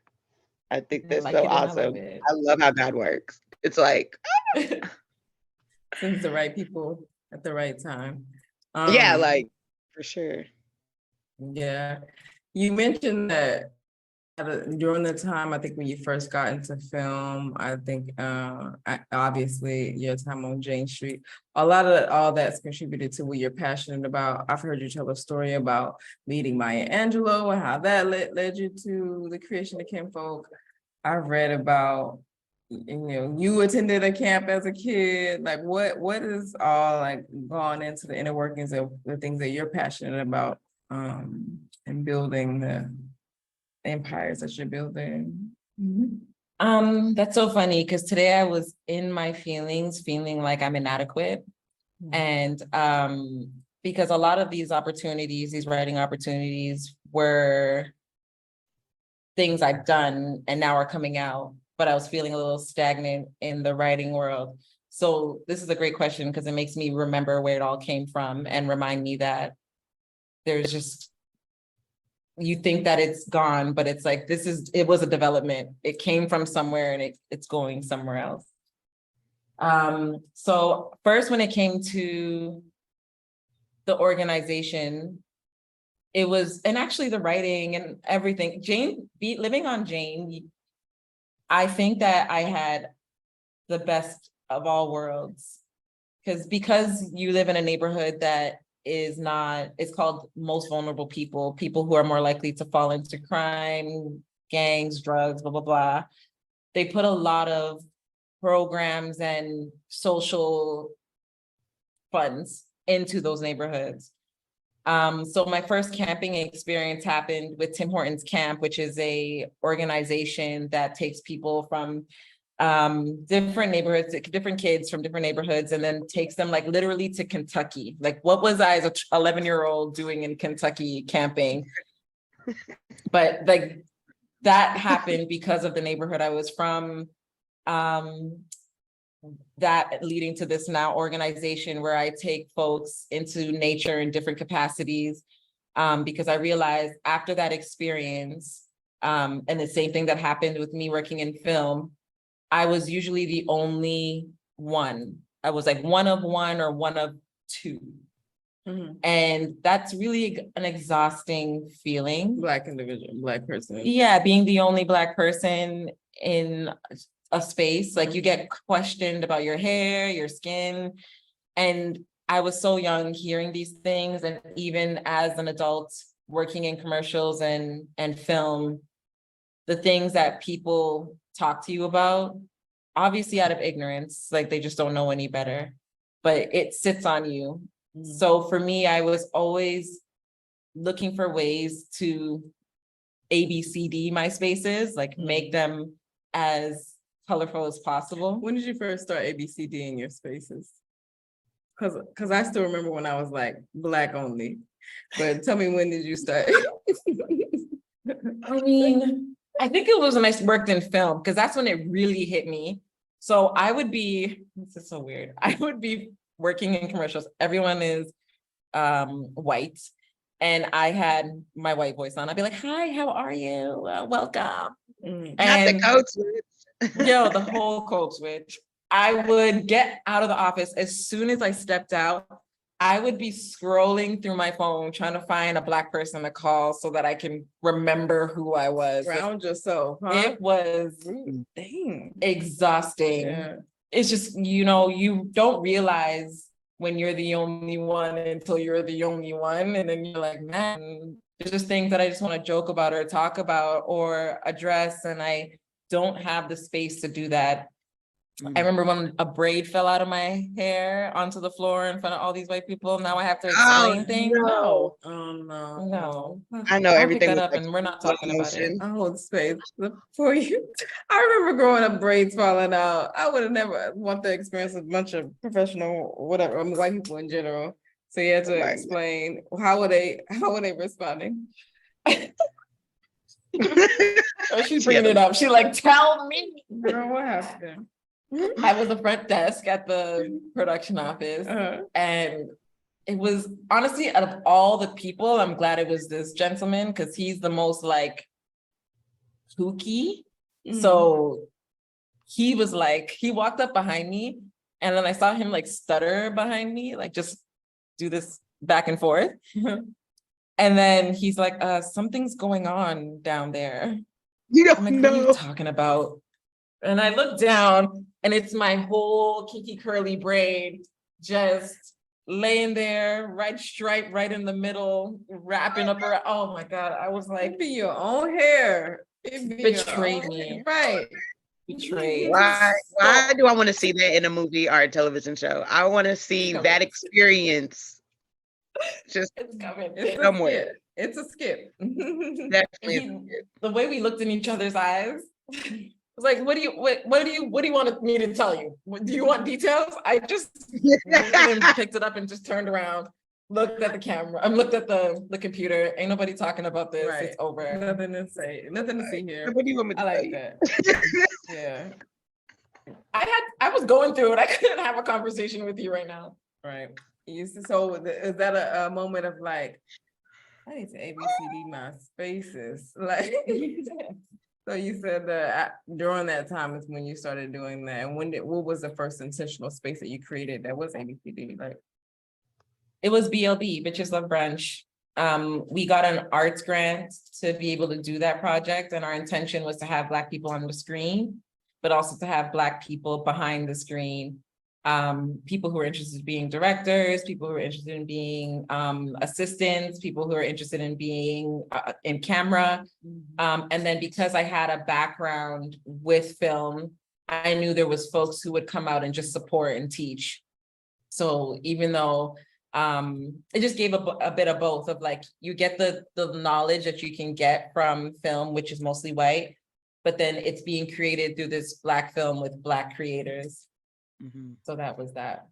I think that's so awesome. I love how God works. It's like Sends the right people at the right time. yeah, like for sure. Yeah. You mentioned that during the time, I think when you first got into film, I think obviously your time on Jane Street, a lot of all that's contributed to what you're passionate about. I've heard you tell a story about meeting Maya Angelou and how that led you to the creation of KINxFolk. I've read about, you attended a camp as a kid. Like what is all like gone into the inner workings of the things that you're passionate about and building the empires that you're building? That's so funny because today I was in my feelings, feeling like I'm inadequate. And because a lot of these opportunities, these writing opportunities, were things I've done and now are coming out, but I was feeling a little stagnant in the writing world. So this is a great question because it makes me remember where it all came from and remind me that there's just, you think that it's gone, but it's like, it was a development. It came from somewhere and it's going somewhere else. So first, when it came to the organization, it was, and actually the writing and everything, living on Jane, I think that I had the best of all worlds. Because you live in a neighborhood that it's called most vulnerable people who are more likely to fall into crime, gangs, drugs, blah, blah, blah. They put a lot of programs and social funds into those neighborhoods. So my first camping experience happened with Tim Hortons Camp, which is a organization that takes people from different neighborhoods, different kids from different neighborhoods, and then takes them like literally to Kentucky. Like, what was I as a 11-year-old doing in Kentucky camping? But like that happened because of the neighborhood I was from. That leading to this now organization where I take folks into nature in different capacities, because I realized after that experience, and the same thing that happened with me working in film, I was usually the only one. I was like one of one or one of two. And that's really an exhausting feeling. Black individual, Black person. Yeah, being the only Black person in a space, like you get questioned about your hair, your skin. And I was so young hearing these things. And even as an adult working in commercials and film, the things that people talk to you about, obviously out of ignorance, like they just don't know any better, but it sits on you. So for me, I was always looking for ways to ABCD my spaces, like make them as colorful as possible. When did you first start ABCDing your spaces? Because I still remember when I was like Black only, but tell me, when did you start? I mean, I think it was when I worked in film, because that's when it really hit me. So I would be, this is so weird, I would be working in commercials. Everyone is white. And I had my white voice on. I'd be like, hi, how are you? Welcome. Not the code switch. The whole code switch. I would get out of the office. As soon as I stepped out, I would be scrolling through my phone, trying to find a Black person to call so that I can remember who I was. Ground yourself, huh? It was exhausting. Yeah. It's just, you don't realize when you're the only one until you're the only one. And then you're like, man, there's just things that I just want to joke about or talk about or address. And I don't have the space to do that. I remember when a braid fell out of my hair onto the floor in front of all these white people. Now I have to explain things. no. Oh, no. No. I know I'll pick everything that was up like and we're not slow talking about it. motion. I hold space for you. I remember growing up, braids falling out. I would have never want to experience a bunch of professional, whatever, I mean, white people in general. So you had to Right. explain how were they responding? Oh, she's bringing it up. She like, tell me. Girl, what happened? I was the front desk at the production office, and it was honestly, out of all the people, I'm glad it was this gentleman because he's the most like kooky. So he was like, he walked up behind me, and then I saw him like stutter behind me, like just do this back and forth. And then he's like, something's going on down there. You I'm don't like, what are you know. talking about? And I look down and it's my whole kinky curly braid just laying there, right stripe right in the middle, wrapping up around. Oh my God. I was like, be your own hair. It betrayed me. Right. Betrayed. Why do I want to see that in a movie or a television show? I want to see that experience. Just It's coming. somewhere. It's a skip. Definitely. The way we looked in each other's eyes, I was like, what do you want me to tell you? Do you want details? I just picked it up and just turned around, looked at the camera, looked at the computer. Ain't nobody talking about this. Right. It's over. Nothing to say. Nothing to see here. What do you want me to I tell like you? that. Yeah. I was going through it. I couldn't have a conversation with you right now. Right. So is that a moment of like, I need to ABCD my spaces? Like, so you said that during that time is when you started doing that. And what was the first intentional space that you created that was ABCD? Like, it was BLB, Bitches Love Brunch. We got an arts grant to be able to do that project. And our intention was to have Black people on the screen, but also to have Black people behind the screen. People who are interested in being directors, people who are interested in being assistants, people who are interested in being in camera. And then because I had a background with film, I knew there was folks who would come out and just support and teach. So even though it just gave a bit of both of like, you get the knowledge that you can get from film, which is mostly white, but then it's being created through this Black film with Black creators. So that was that.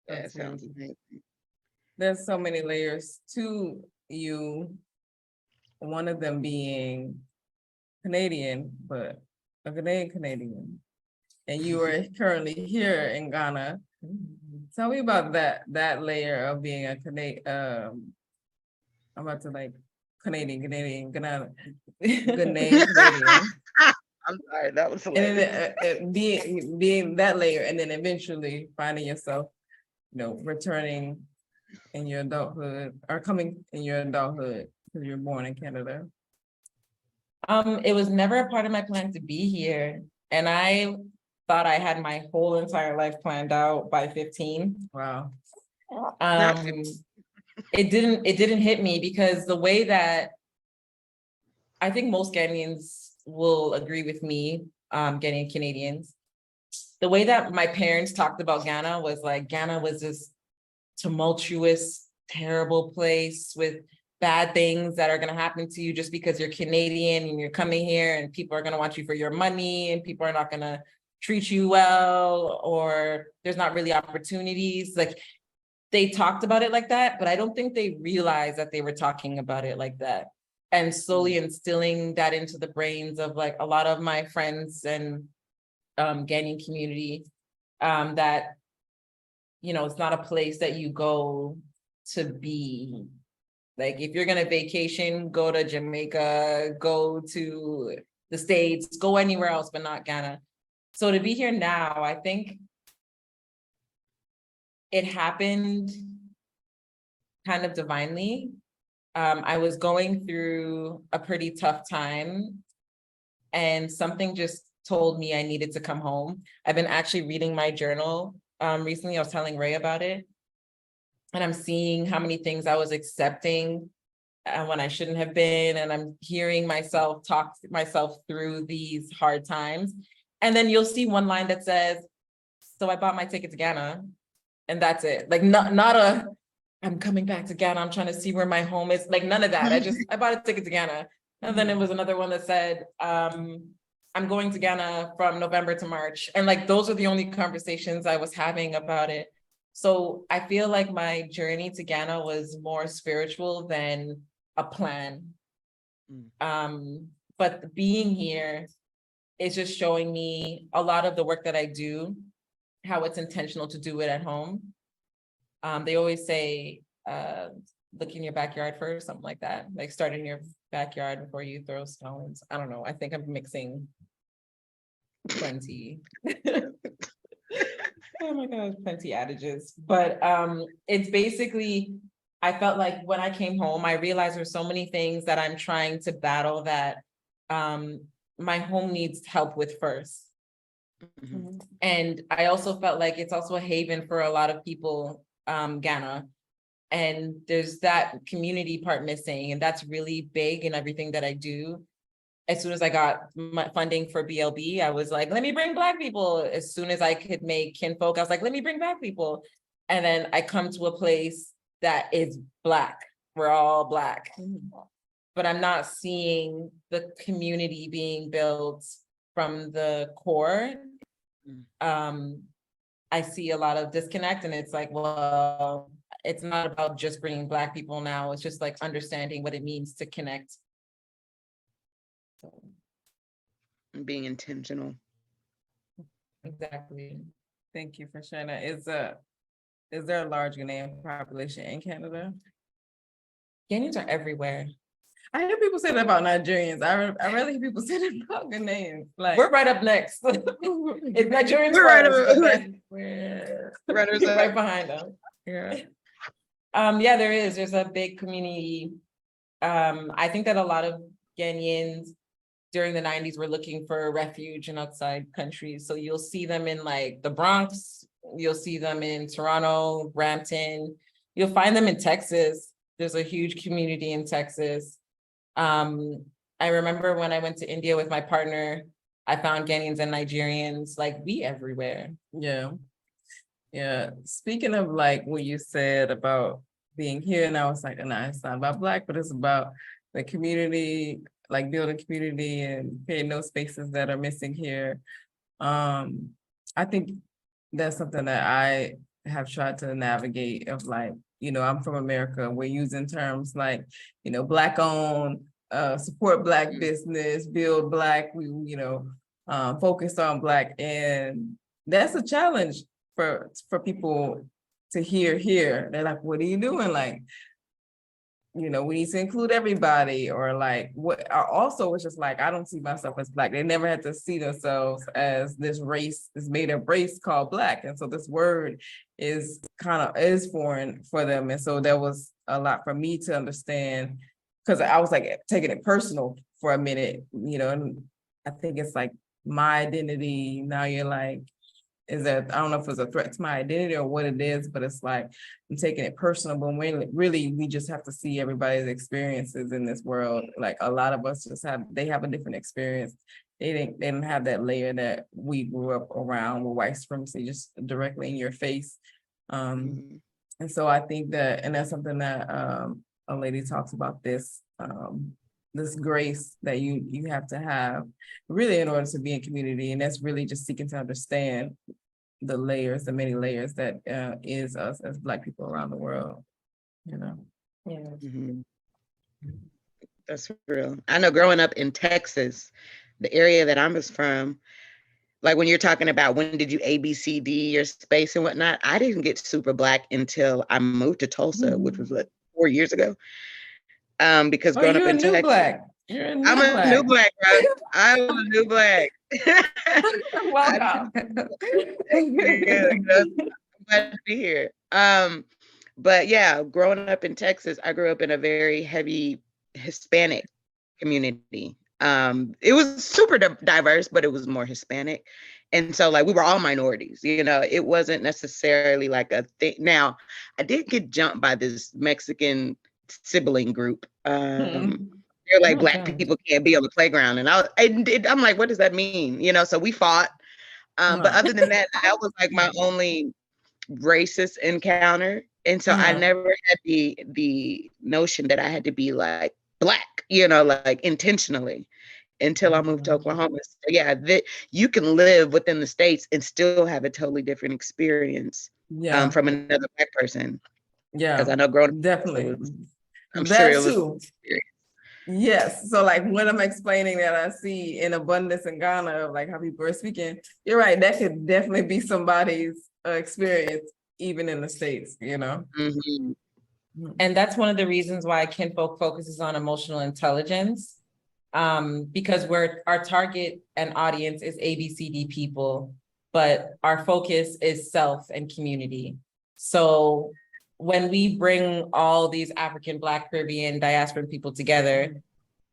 That sounds amazing. There's so many layers to you. One of them being Canadian, but a Canadian. And you are currently here in Ghana. Tell me about that layer of being a Canadian. I'm about to like Canadian. I'm sorry, that was hilarious. And then being that layer, and then eventually finding yourself, returning in your adulthood or coming in your adulthood because you were born in Canada. It was never a part of my plan to be here, and I thought I had my whole entire life planned out by 15. Wow. It didn't hit me because the way that I think most Ghanaians will agree with me, Ghanaian-Canadians. The way that my parents talked about Ghana was like, Ghana was this tumultuous, terrible place with bad things that are gonna happen to you just because you're Canadian and you're coming here and people are gonna want you for your money and people are not gonna treat you well, or there's not really opportunities. Like, they talked about it like that, but I don't think they realized that they were talking about it like that. And slowly instilling that into the brains of like a lot of my friends and Ghanaian community, that, it's not a place that you go to be. Like, if you're gonna vacation, go to Jamaica, go to the States, go anywhere else, but not Ghana. So to be here now, I think it happened kind of divinely. I was going through a pretty tough time and something just told me I needed to come home. I've been actually reading my journal recently. I was telling Ray about it. And I'm seeing how many things I was accepting when I shouldn't have been. And I'm hearing myself talk myself through these hard times. And then you'll see one line that says, so I bought my ticket to Ghana. And that's it. Like not a, I'm coming back to Ghana. I'm trying to see where my home is. Like none of that. I bought a ticket to Ghana. And then it was another one that said, I'm going to Ghana from November to March. And like, those are the only conversations I was having about it. So I feel like my journey to Ghana was more spiritual than a plan. But being here is just showing me a lot of the work that I do, how it's intentional to do it at home. They always say, look in your backyard first, something like that. Like start in your backyard before you throw stones. I don't know. I think I'm mixing 20. Oh my God, plenty adages. But it's basically, I felt like when I came home, I realized there's so many things that I'm trying to battle that my home needs help with first. And I also felt like it's also a haven for a lot of people, Ghana. And there's that community part missing, and that's really big in everything that I do. As soon as I got my funding for BLB, I was like, let me bring Black people. As soon as I could make KINxFolk, I was like, let me bring Black people. And then I come to a place that is Black. We're all Black. But I'm not seeing the community being built from the core. I see a lot of disconnect, and it's like, well, it's not about just bringing Black people now. It's just like understanding what it means to connect. Being intentional. Exactly. Thank you for sharing that. Is there a large Ghanaian population in Canada? Ghanaians are everywhere. I hear people say that about Nigerians. I rarely hear people say that about Ghanaians. Like We're right up next. It's Nigerians We're right first, up- but then we're Runners right up. behind them. yeah. Yeah, there's a big community. I think that a lot of Ghanaians during the 90s were looking for refuge in outside countries. So you'll see them in like the Bronx, you'll see them in Toronto, Brampton, you'll find them in Texas. There's a huge community in Texas. I remember when I went to India with my partner, I found Ghanaians and Nigerians, like we everywhere. Yeah. Yeah. Speaking of like what you said about being here, and I was like, no, it's not about Black, but it's about the community, like building community and creating those spaces that are missing here. I think that's something that I have tried to navigate of like, I'm from America. We're using terms like, Black owned, support Black business, build Black, we, focus on Black. And that's a challenge for people to hear here. They're like, what are you doing? Like, we need to include everybody, or like what also it's just like, I don't see myself as Black. They never had to see themselves as this race, this made up race called Black. And so this word is foreign for them. And so there was a lot for me to understand, because I was like taking it personal for a minute, and I think it's like my identity. Now you're like, I don't know if it's a threat to my identity or what it is, but it's like, I'm taking it personal, but really, we just have to see everybody's experiences in this world. Like a lot of us they have a different experience. They didn't have that layer that we grew up around with white supremacy just directly in your face. And so I think that, and that's something that a lady talks about this grace that you have to have really in order to be in community. And that's really just seeking to understand the many layers that is us as Black people around the world, Yeah. That's real. I know growing up in Texas, the area that I was from, like when you're talking about when did you ABCD your space and whatnot, I didn't get super Black until I moved to Tulsa, which was 4 years ago. Because growing up in Texas, Black. You're a new I'm Black. a new Black, bro. I'm a new Black. Welcome. I'm glad to be here. But yeah, growing up in Texas, I grew up in a very heavy Hispanic community. It was super diverse, but it was more Hispanic. And so like we were all minorities, you know, it wasn't necessarily like a thing. Now, I did get jumped by this Mexican sibling group. They're like, Oh, Black God. people can't be on the playground. And I'm like, what does that mean? You know, so we fought. But other than that, that was like my only racist encounter. And so I never had the notion that I had to be like Black, you know, like intentionally, until I moved to Oklahoma. So yeah, that you can live within the states and still have a totally different experience from another Black person. Because I know growing up, definitely. I'm sure That it was. too. Yes, so like when I'm explaining that I see in abundance in Ghana of like how people are speaking, you're right, that could definitely be somebody's experience even in the States, you know? Mhm. And that's one of the reasons why KINxFolk focuses on emotional intelligence, because our target and audience is ABCD people, but our focus is self and community. So when we bring all these African, Black, Caribbean, diasporan people together,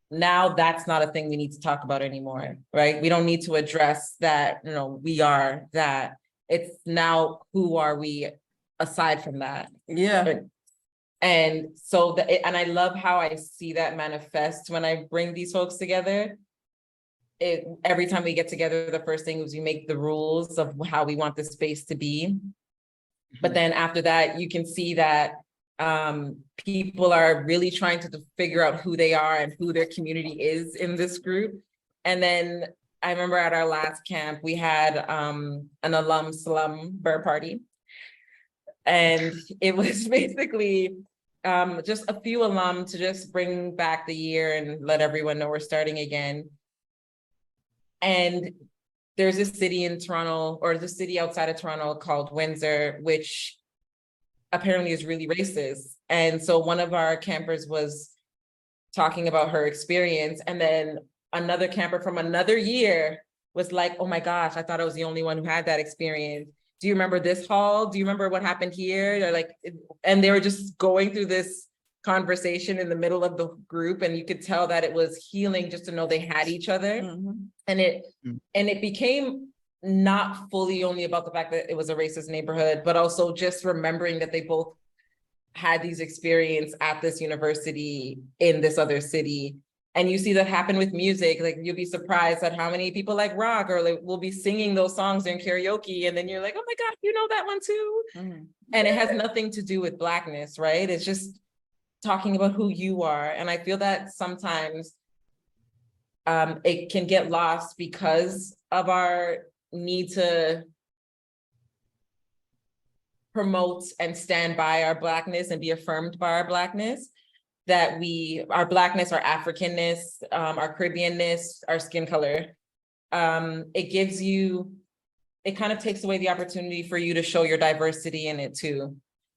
now that's not a thing we need to talk about anymore, right? We don't need to address that, you know, we are that. It's now, who are we aside from that? Yeah. And so, and I love how I see that manifest when I bring these folks together. Every time we get together, the first thing is we make the rules of how we want the space to be. But then after that, you can see that people are really trying to figure out who they are and who their community is in this group. And then I remember at our last camp, we had an alum slumber party. And it was basically just a few alum to just bring back the year and let everyone know we're starting again. And there's a city in Toronto, or the city outside of Toronto called Windsor, which apparently is really racist. And so one of our campers was talking about her experience, and then another camper from another year was like, oh my gosh, I thought I was the only one who had that experience. Do you remember this hall? Do you remember what happened here? They're like, and they were just going through this conversation in the middle of the group, and you could tell that it was healing just to know they had each other. And it became not fully only about the fact that it was a racist neighborhood, but also just remembering that they both had these experiences at this university in this other city. And you see that happen with music. Like, you'll be surprised at how many people like rock, or like will be singing those songs in karaoke, and then you're like, oh my God, you know that one too. And it has nothing to do with Blackness, right? It's just talking about who you are. And I feel that sometimes it can get lost because of our need to promote and stand by our Blackness and be affirmed by our Blackness, that our Blackness, our Africanness, our Caribbeanness, our skin color, it kind of takes away the opportunity for you to show your diversity in it too.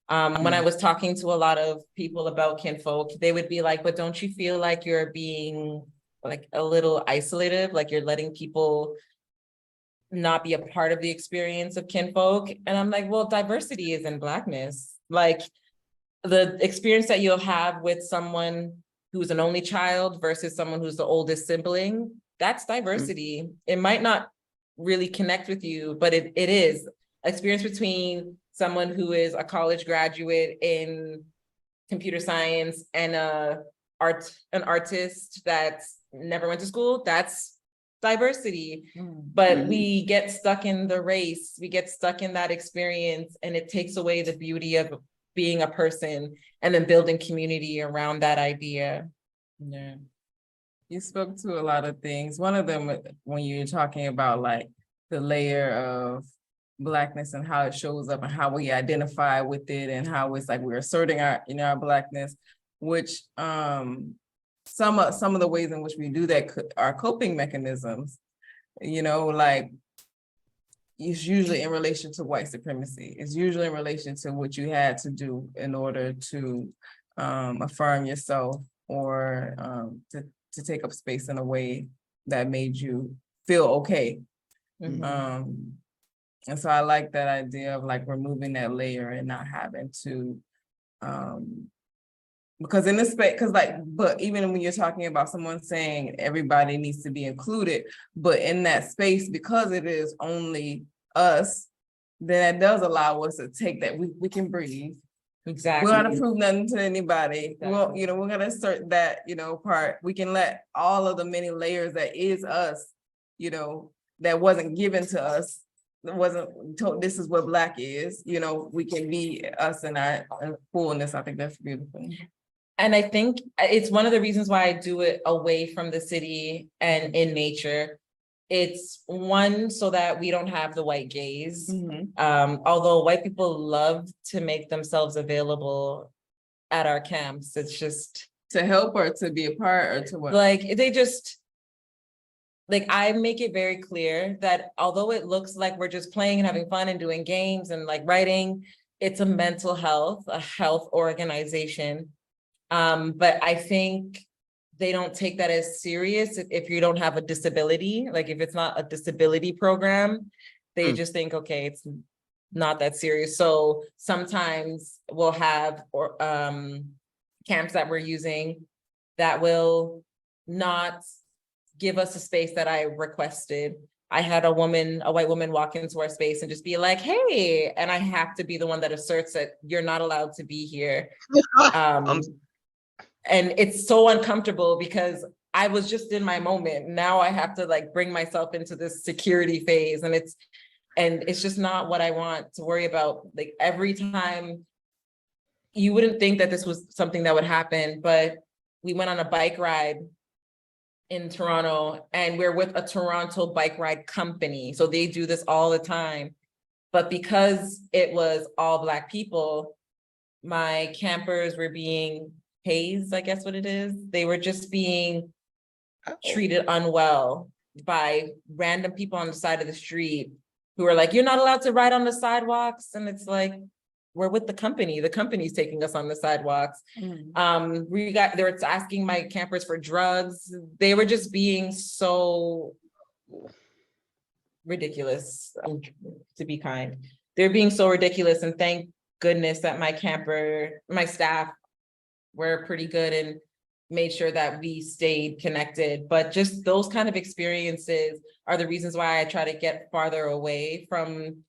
When I was talking to a lot of people about KINxFolk, they would be like, but don't you feel like you're being like a little isolated, like you're letting people not be a part of the experience of KINxFolk? And I'm like, well, diversity is in Blackness. Like, the experience that you'll have with someone who's an only child versus someone who's the oldest sibling, that's diversity. It might not really connect with you, but it is experience between someone who is a college graduate in computer science and an artist that's never went to school. That's diversity. But we get stuck in the race, we get stuck in that experience, and it takes away the beauty of being a person and then building community around that idea. Yeah. You spoke to a lot of things. One of them, when you're talking about like the layer of Blackness and how it shows up and how we identify with it and how it's like we're asserting our, our Blackness, which some of the ways in which we do that are coping mechanisms, like it's usually in relation to white supremacy. It's usually in relation to what you had to do in order to affirm yourself, or to take up space in a way that made you feel okay. And so I like that idea of like removing that layer and not having to Because in this space, because like, but even when you're talking about someone saying everybody needs to be included, but in that space, because it is only us, then that does allow us to take that, we can breathe. We Exactly. don't have to prove nothing to anybody. Well, Exactly. we're gonna assert that, part. We can let all of the many layers that is us, that wasn't given to us, that wasn't told, this is what Black is, we can be us in our fullness. I think that's beautiful. And I think it's one of the reasons why I do it away from the city and in nature. It's one, so that we don't have the white gaze. Although white people love to make themselves available at our camps, it's just To help or to be a part or to what? like, they just, like, I make it very clear that although it looks like we're just playing and having fun and doing games and like writing, it's a mental health, a health organization. But I think they don't take that as serious if you don't have a disability. Like if it's not a disability program, they just think, okay, it's not that serious. So sometimes we'll have camps that we're using that will not give us a space that I requested. I had a white woman walk into our space and just be like, hey, and I have to be the one that asserts that you're not allowed to be here. And it's so uncomfortable because I was just in my moment. Now I have to like bring myself into this security phase, and it's just not what I want to worry about. Like every time, you wouldn't think that this was something that would happen, but we went on a bike ride in Toronto, and we're with a Toronto bike ride company. So they do this all the time. But because it was all Black people, my campers were being hazed, I guess what it is. They were just being treated unwell by random people on the side of the street who are like, you're not allowed to ride on the sidewalks. And it's like, we're with the company. The company's taking us on the sidewalks. They were asking my campers for drugs. They were just being so ridiculous, to be kind. They're being so ridiculous, and thank goodness that my staff were pretty good and made sure that we stayed connected. But just those kind of experiences are the reasons why I try to get farther away from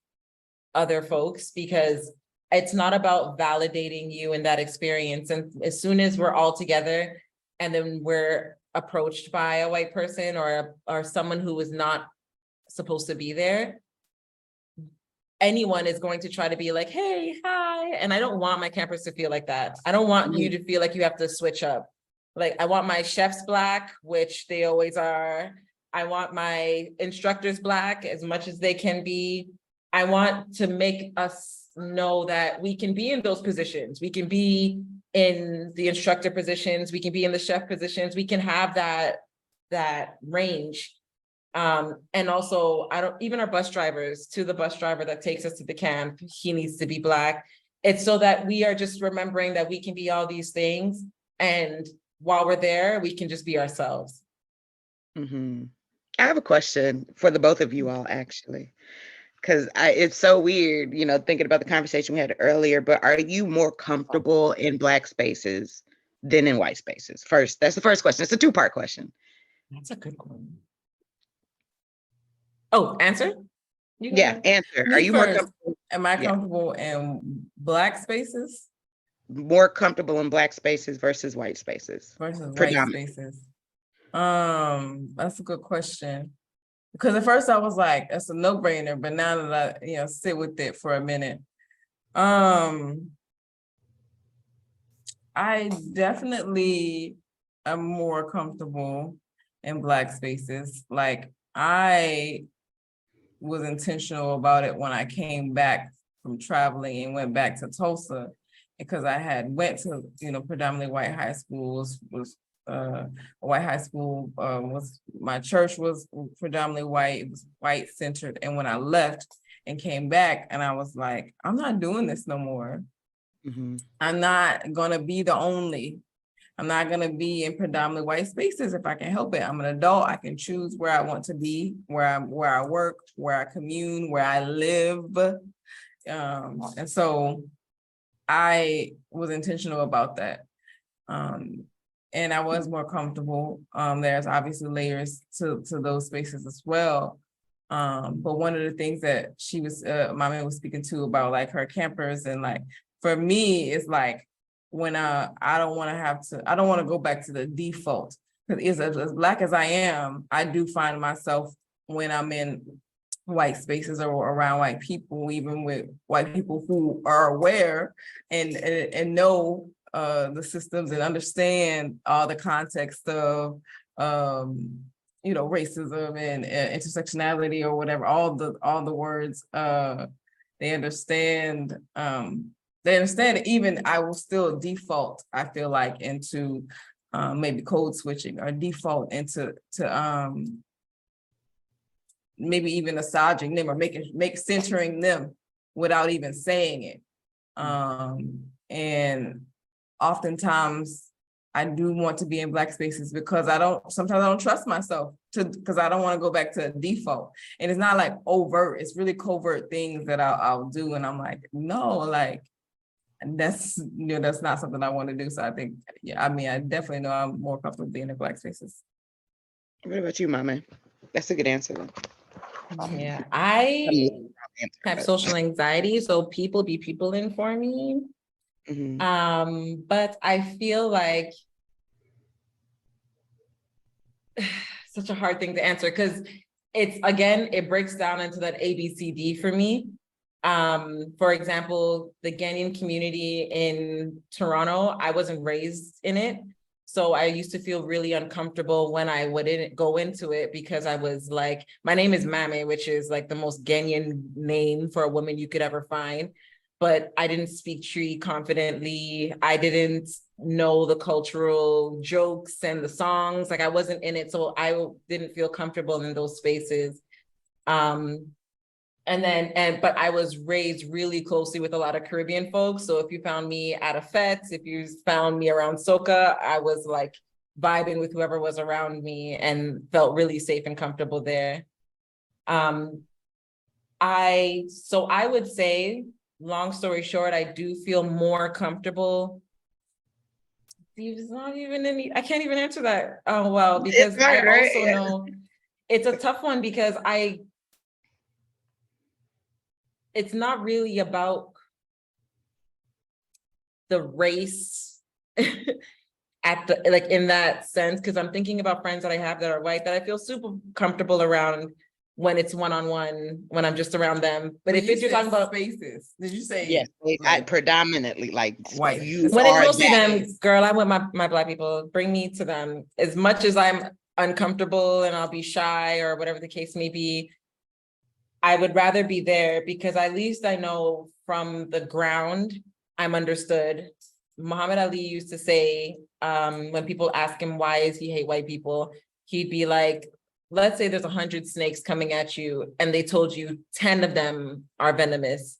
other folks, because it's not about validating you in that experience. And as soon as we're all together and then we're approached by a white person or someone who is not supposed to be there, anyone is going to try to be like, hey, hi. And I don't want my campers to feel like that. I don't want you to feel like you have to switch up. Like I want my chefs Black, which they always are. I want my instructors Black as much as they can be. I want to make us know that we can be in those positions. We can be in the instructor positions. We can be in the chef positions. We can have that range. And also, even our bus drivers, to the bus driver that takes us to the camp, he needs to be Black. It's so that we are just remembering that we can be all these things. And while we're there, we can just be ourselves. I have a question for the both of you all, actually, because it's so weird, thinking about the conversation we had earlier, but are you more comfortable in Black spaces than in white spaces? First, that's the first question. It's a two-part question. That's a good one. Oh, answer? Yeah, answer. Me Are you more first. comfortable? Am I comfortable in Black spaces? More comfortable in Black spaces versus white spaces? Versus white spaces. That's a good question. Because at first I was like, that's a no-brainer, but now that I, sit with it for a minute. I definitely am more comfortable in Black spaces. Like I was intentional about it when I came back from traveling and went back to Tulsa, because I had went to, predominantly white high schools, was a white high school, my church was predominantly white, it was white centered. And when I left and came back, and I was like, I'm not doing this no more. I'm not gonna be the only. I'm not gonna be in predominantly white spaces if I can help it. I'm an adult. I can choose where I want to be, where I work, where I commune, where I live. And so I was intentional about that. And I was more comfortable. There's obviously layers to those spaces as well. But one of the things that she was, Maame was speaking to about like her campers, and like, for me, it's like, when I don't want to go back to the default, because as Black as I am, I do find myself when I'm in white spaces or around white people, even with white people who are aware and know the systems and understand all the context of racism and intersectionality or whatever, all the words, they understand. Even I will still default, I feel like, into maybe code switching, or default into maybe even massaging them, or centering them without even saying it. And oftentimes I do want to be in Black spaces because sometimes I don't trust myself because I don't want to go back to default. And it's not like overt, it's really covert things that I'll do. And I'm like, no, like, that's not something I want to do. So I think, I definitely know I'm more comfortable being in Black spaces. What about you, Maame? That's a good answer. Yeah, I have social anxiety, so people be peopling for me. Mm-hmm. But I feel like such a hard thing to answer, because it breaks down into that ABCD for me. For example, the Ghanaian community in Toronto, I wasn't raised in it. So I used to feel really uncomfortable when I wouldn't go into it, because I was like, my name is Maame, which is like the most Ghanaian name for a woman you could ever find. But I didn't speak Tree confidently. I didn't know the cultural jokes and the songs. Like, I wasn't in it. So I didn't feel comfortable in those spaces. But I was raised really closely with a lot of Caribbean folks. So if you found me at a fete, if you found me around soca, I was like vibing with whoever was around me and felt really safe and comfortable there. I would say, long story short, I do feel more comfortable. It's not even any, I can't even answer that. Oh, well, because I also know it's a tough one, because it's not really about the race in that sense, because I'm thinking about friends that I have that are white that I feel super comfortable around when it's one-on-one, when I'm just around them. But if you're talking about spaces, did you say? Yes, I predominantly like white. When it's mostly them, girl, I want my Black people, bring me to them. As much as I'm uncomfortable and I'll be shy or whatever the case may be, I would rather be there, because at least I know from the ground I'm understood. Muhammad Ali used to say, when people ask him why does he hate white people, he'd be like, let's say there's 100 snakes coming at you and they told you 10 of them are venomous.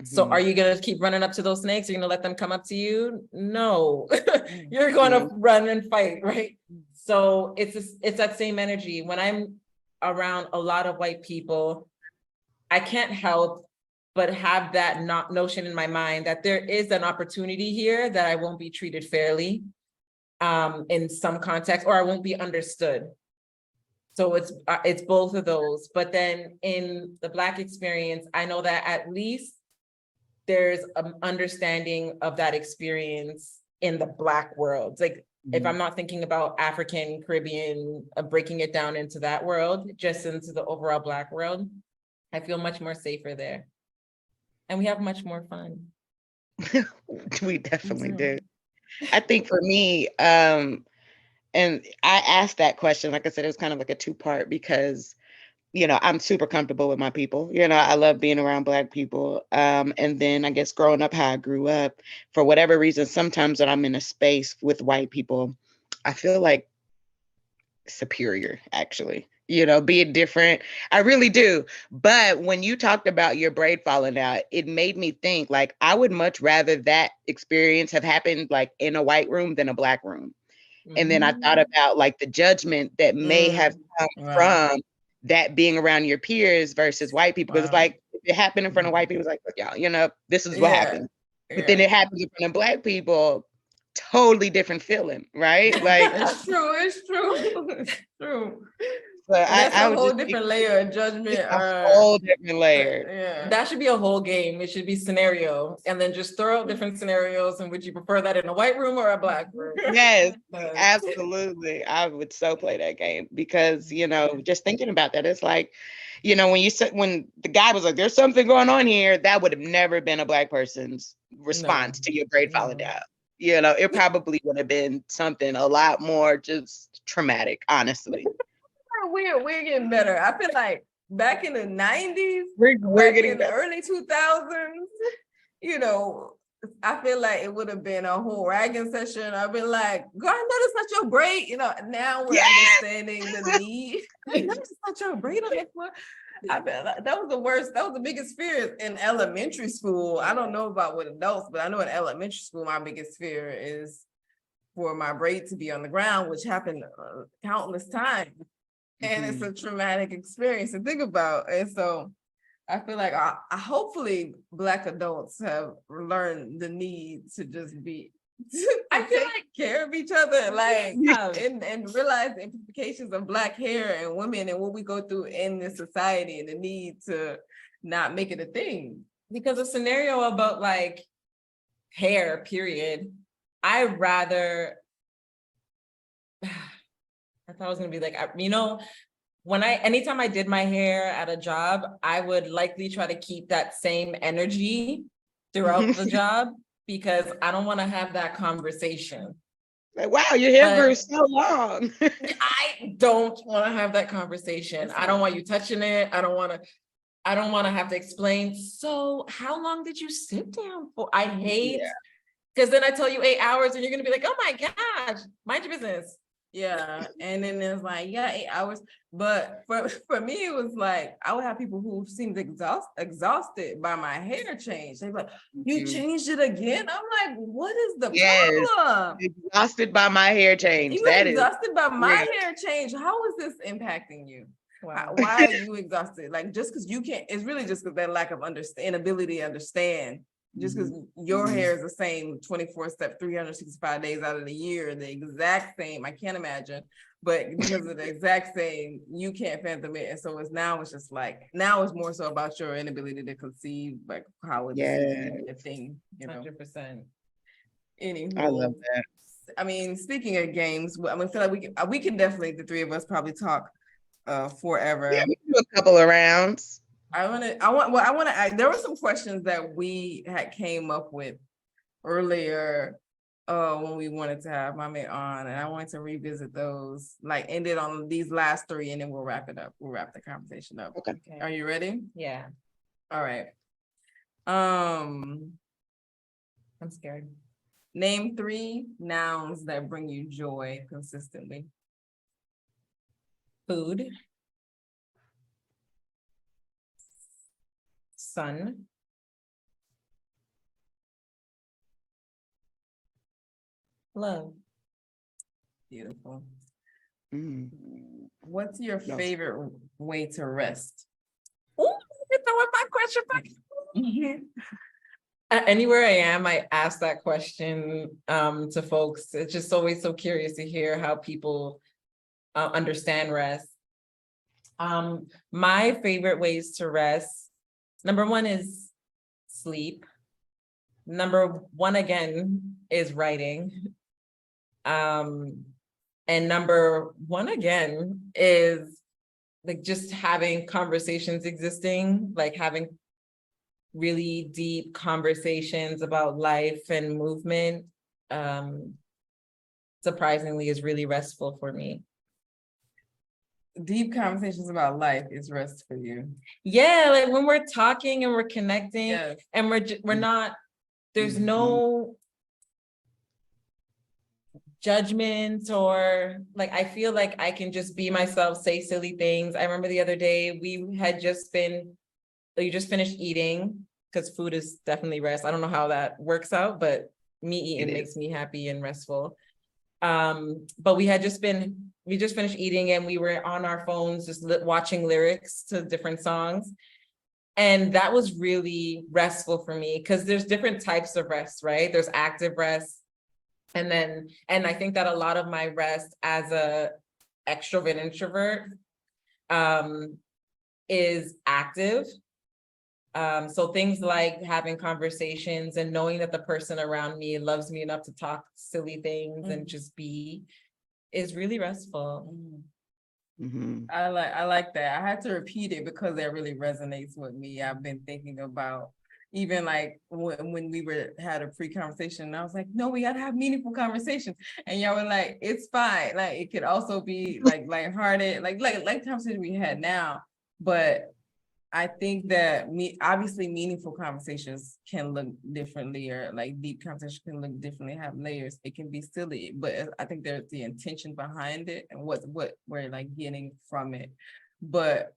So are you gonna keep running up to those snakes? Are you gonna let them come up to you? No, you're gonna run and fight, right? So it's that same energy. When I'm around a lot of white people, I can't help but have that notion in my mind that there is an opportunity here that I won't be treated fairly in some context, or I won't be understood. So it's both of those. But then in the Black experience, I know that at least there's an understanding of that experience in the Black world. Like, if I'm not thinking about African, Caribbean, breaking it down into that world, just into the overall Black world, I feel much more safer there. And we have much more fun. We definitely do. I think for me, and I asked that question, like I said, it was kind of like a two-part, because, I'm super comfortable with my people. I love being around Black people. And then I guess growing up how I grew up, for whatever reason, sometimes when I'm in a space with white people, I feel like superior, actually. Be it different. I really do. But when you talked about your braid falling out, it made me think, like, I would much rather that experience have happened like in a white room than a Black room. And then I thought about like the judgment that may have come from that being around your peers versus white people. Because it's like, if it happened in front of white people, it's like, look, y'all, this is what happened. But then it happens in front of Black people, totally different feeling, right? Like, It's true, it's true, it's true. but And that's I a would whole just different layer of judgment it's a or, whole different layer. yeah. That should be a whole game. It should be scenario, and then just throw out different scenarios. And would you prefer that in a white room or a black room? Yes, But- absolutely. I would so play that game because, you know, just thinking about that, it's like, you know, when you said, when the guy was like, there's something going on here, that would have never been a black person's response to your grade falling No. down. You know, it probably would have been something a lot more just traumatic, honestly. We're getting better. I feel like back in the 90s, We're back getting in the better. early 2000s, you know, I feel like it would have been a whole ragging session. I've been like, God, no, that's not your braid. You know, now we're Yes! understanding the need. Like, no, that's not your braid on that floor. I feel like that was the worst. That was the biggest fear in elementary school. I don't know about with adults, but I know in elementary school, my biggest fear is for my braid to be on the ground, which happened countless times. And it's a traumatic experience to think about. And so I feel like I hopefully Black adults have learned the need to just be, I feel like care of each other, like, and realize the implications of Black hair and women and what we go through in this society and the need to not make it a thing. Because a scenario about like hair, period, I rather, I thought I was gonna be like, you know, anytime I did my hair at a job, I would likely try to keep that same energy throughout the job because I don't want to have that conversation. Like, wow, your hair But- grew so long. I don't want to have that conversation. I don't want you touching it. I don't want to have to explain. So how long did you sit down for? I hate, because then I tell you 8 hours and you're going to be like, oh my gosh, mind your business. Yeah. And then it's like, yeah, 8 hours. But for me, it was like, I would have people who seemed exhausted by my hair change. They'd be like, you changed it again? I'm like, what is the problem? Exhausted by my hair change. You That is exhausted by my real. hair change. How is this impacting you? Wow. Why are you exhausted? Like, just because you can't, it's really just because that lack of inability to understand. Just because your hair is the same 24/7, 365 days out of the year, the exact same, I can't imagine, but because of the exact same, you can't fathom it. And so it's just like, now it's more so about your inability to conceive, like how it's a thing, you know. 100%. Anywho, I love that. I mean, speaking of games, I mean, I feel like we can definitely, the three of us probably talk forever. Yeah, we can do a couple of rounds. There were some questions that we had came up with earlier when we wanted to have Maame on, and I wanted to revisit those, like end it on these last three, and then we'll wrap it up. We'll wrap the conversation up. Okay. Are you ready? Yeah, All right. I'm scared. Name 3 nouns that bring you joy consistently. Food. Sun. Love. Beautiful. Mm. What's your No. favorite way to rest? Oh, you know what my question back. Anywhere I am, I ask that question to folks. It's just always so curious to hear how people understand rest. My favorite ways to rest, number 1 is sleep. Number 1 again is writing. And number 1 again is like just having conversations existing, like having really deep conversations about life and movement, surprisingly is really restful for me. Deep conversations about life is rest for you. Yeah, like when we're talking and we're connecting, Yes. and we're not, there's no judgment, or like I feel like I can just be myself, say silly things. I remember the other day we just finished eating, because food is definitely rest. I don't know how that works out, but me eating makes me happy and restful. But we just finished eating and we were on our phones just watching lyrics to different songs. And that was really restful for me, because there's different types of rest, right? There's active rest, And I think that a lot of my rest as a extrovert introvert is active. So things like having conversations and knowing that the person around me loves me enough to talk silly things and just be is really restful. Mhm. I like that. I had to repeat it because that really resonates with me. I've been thinking about even like when we had a pre-conversation, and I was like, no, we gotta have meaningful conversations. And y'all were like, it's fine. Like it could also be like lighthearted, like the conversation we had now. But I think that obviously meaningful conversations can look differently, or like deep conversations can look differently, have layers. It can be silly, but I think there's the intention behind it and what we're like getting from it. But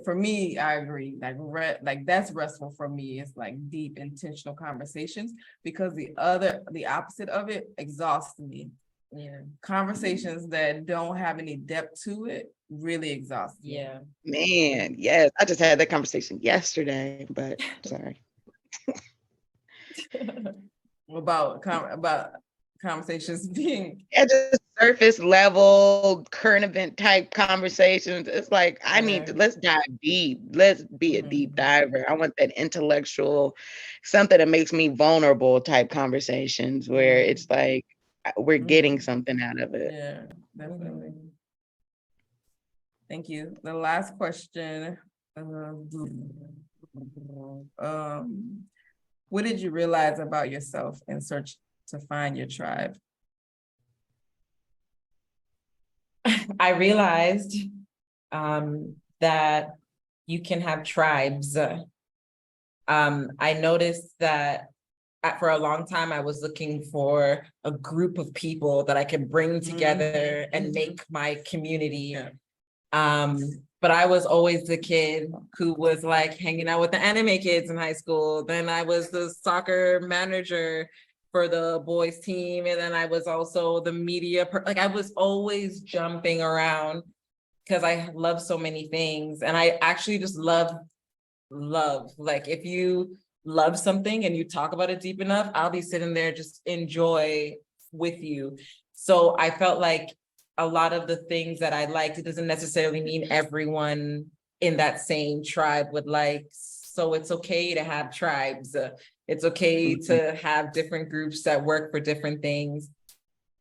for me, I agree. Like that's restful for me. It's like deep, intentional conversations, because the opposite of it exhausts me. Yeah, conversations that don't have any depth to it really exhaust me. Yeah. Man, yes. I just had that conversation yesterday, but sorry. about conversations being Yeah, just surface level, current event type conversations. It's like, let's dive deep. Let's be a deep diver. I want that intellectual, something that makes me vulnerable type conversations where it's like, we're getting something out of it. Yeah, definitely. Thank you. The last question. What did you realize about yourself in search to find your tribe? I realized that you can have tribes. I noticed that for a long time, I was looking for a group of people that I could bring together and make my community. But I was always the kid who was like hanging out with the anime kids in high school. Then I was the soccer manager for the boys team. And then I was also the media, like I was always jumping around because I love so many things. And I actually just love. Like if you love something and you talk about it deep enough, I'll be sitting there just enjoy with you. So I felt like a lot of the things that I liked, it doesn't necessarily mean everyone in that same tribe would like. So it's okay to have tribes. It's okay to have different groups that work for different things,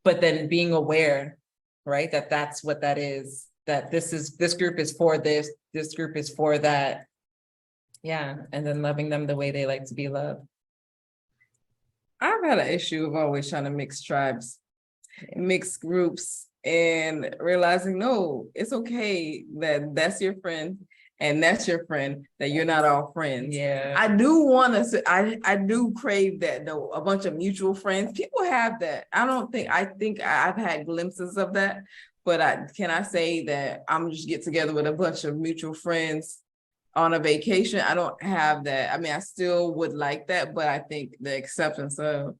but then being aware, right? That's what that is, that this group is for this group is for that. Yeah, and then loving them the way they like to be loved. I've had an issue of always trying to mix tribes, mix groups, and realizing, no, it's okay that that's your friend and that's your friend, that you're not all friends. Yeah. I do want to, I do crave that though, a bunch of mutual friends. People have that. I think I've had glimpses of that, but can I say that I'm just get together with a bunch of mutual friends on a vacation? I don't have that. I mean, I still would like that, but I think the acceptance of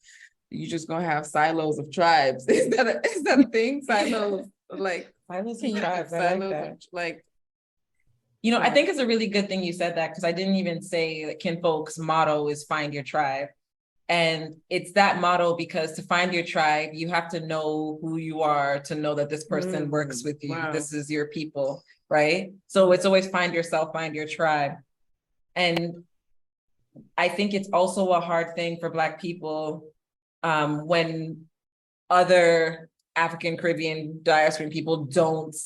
you just gonna have silos of tribes. Is that a thing? Silos, like Silos can of you tribes, I like that. like You know, I think it's a really good thing you said that, because I didn't even say that KINxFolk's motto is find your tribe. And it's that motto because to find your tribe, you have to know who you are, to know that this person works with you. Wow. This is your people, right? So it's always find yourself, find your tribe. And I think it's also a hard thing for Black people when other African, Caribbean, diasporan people don't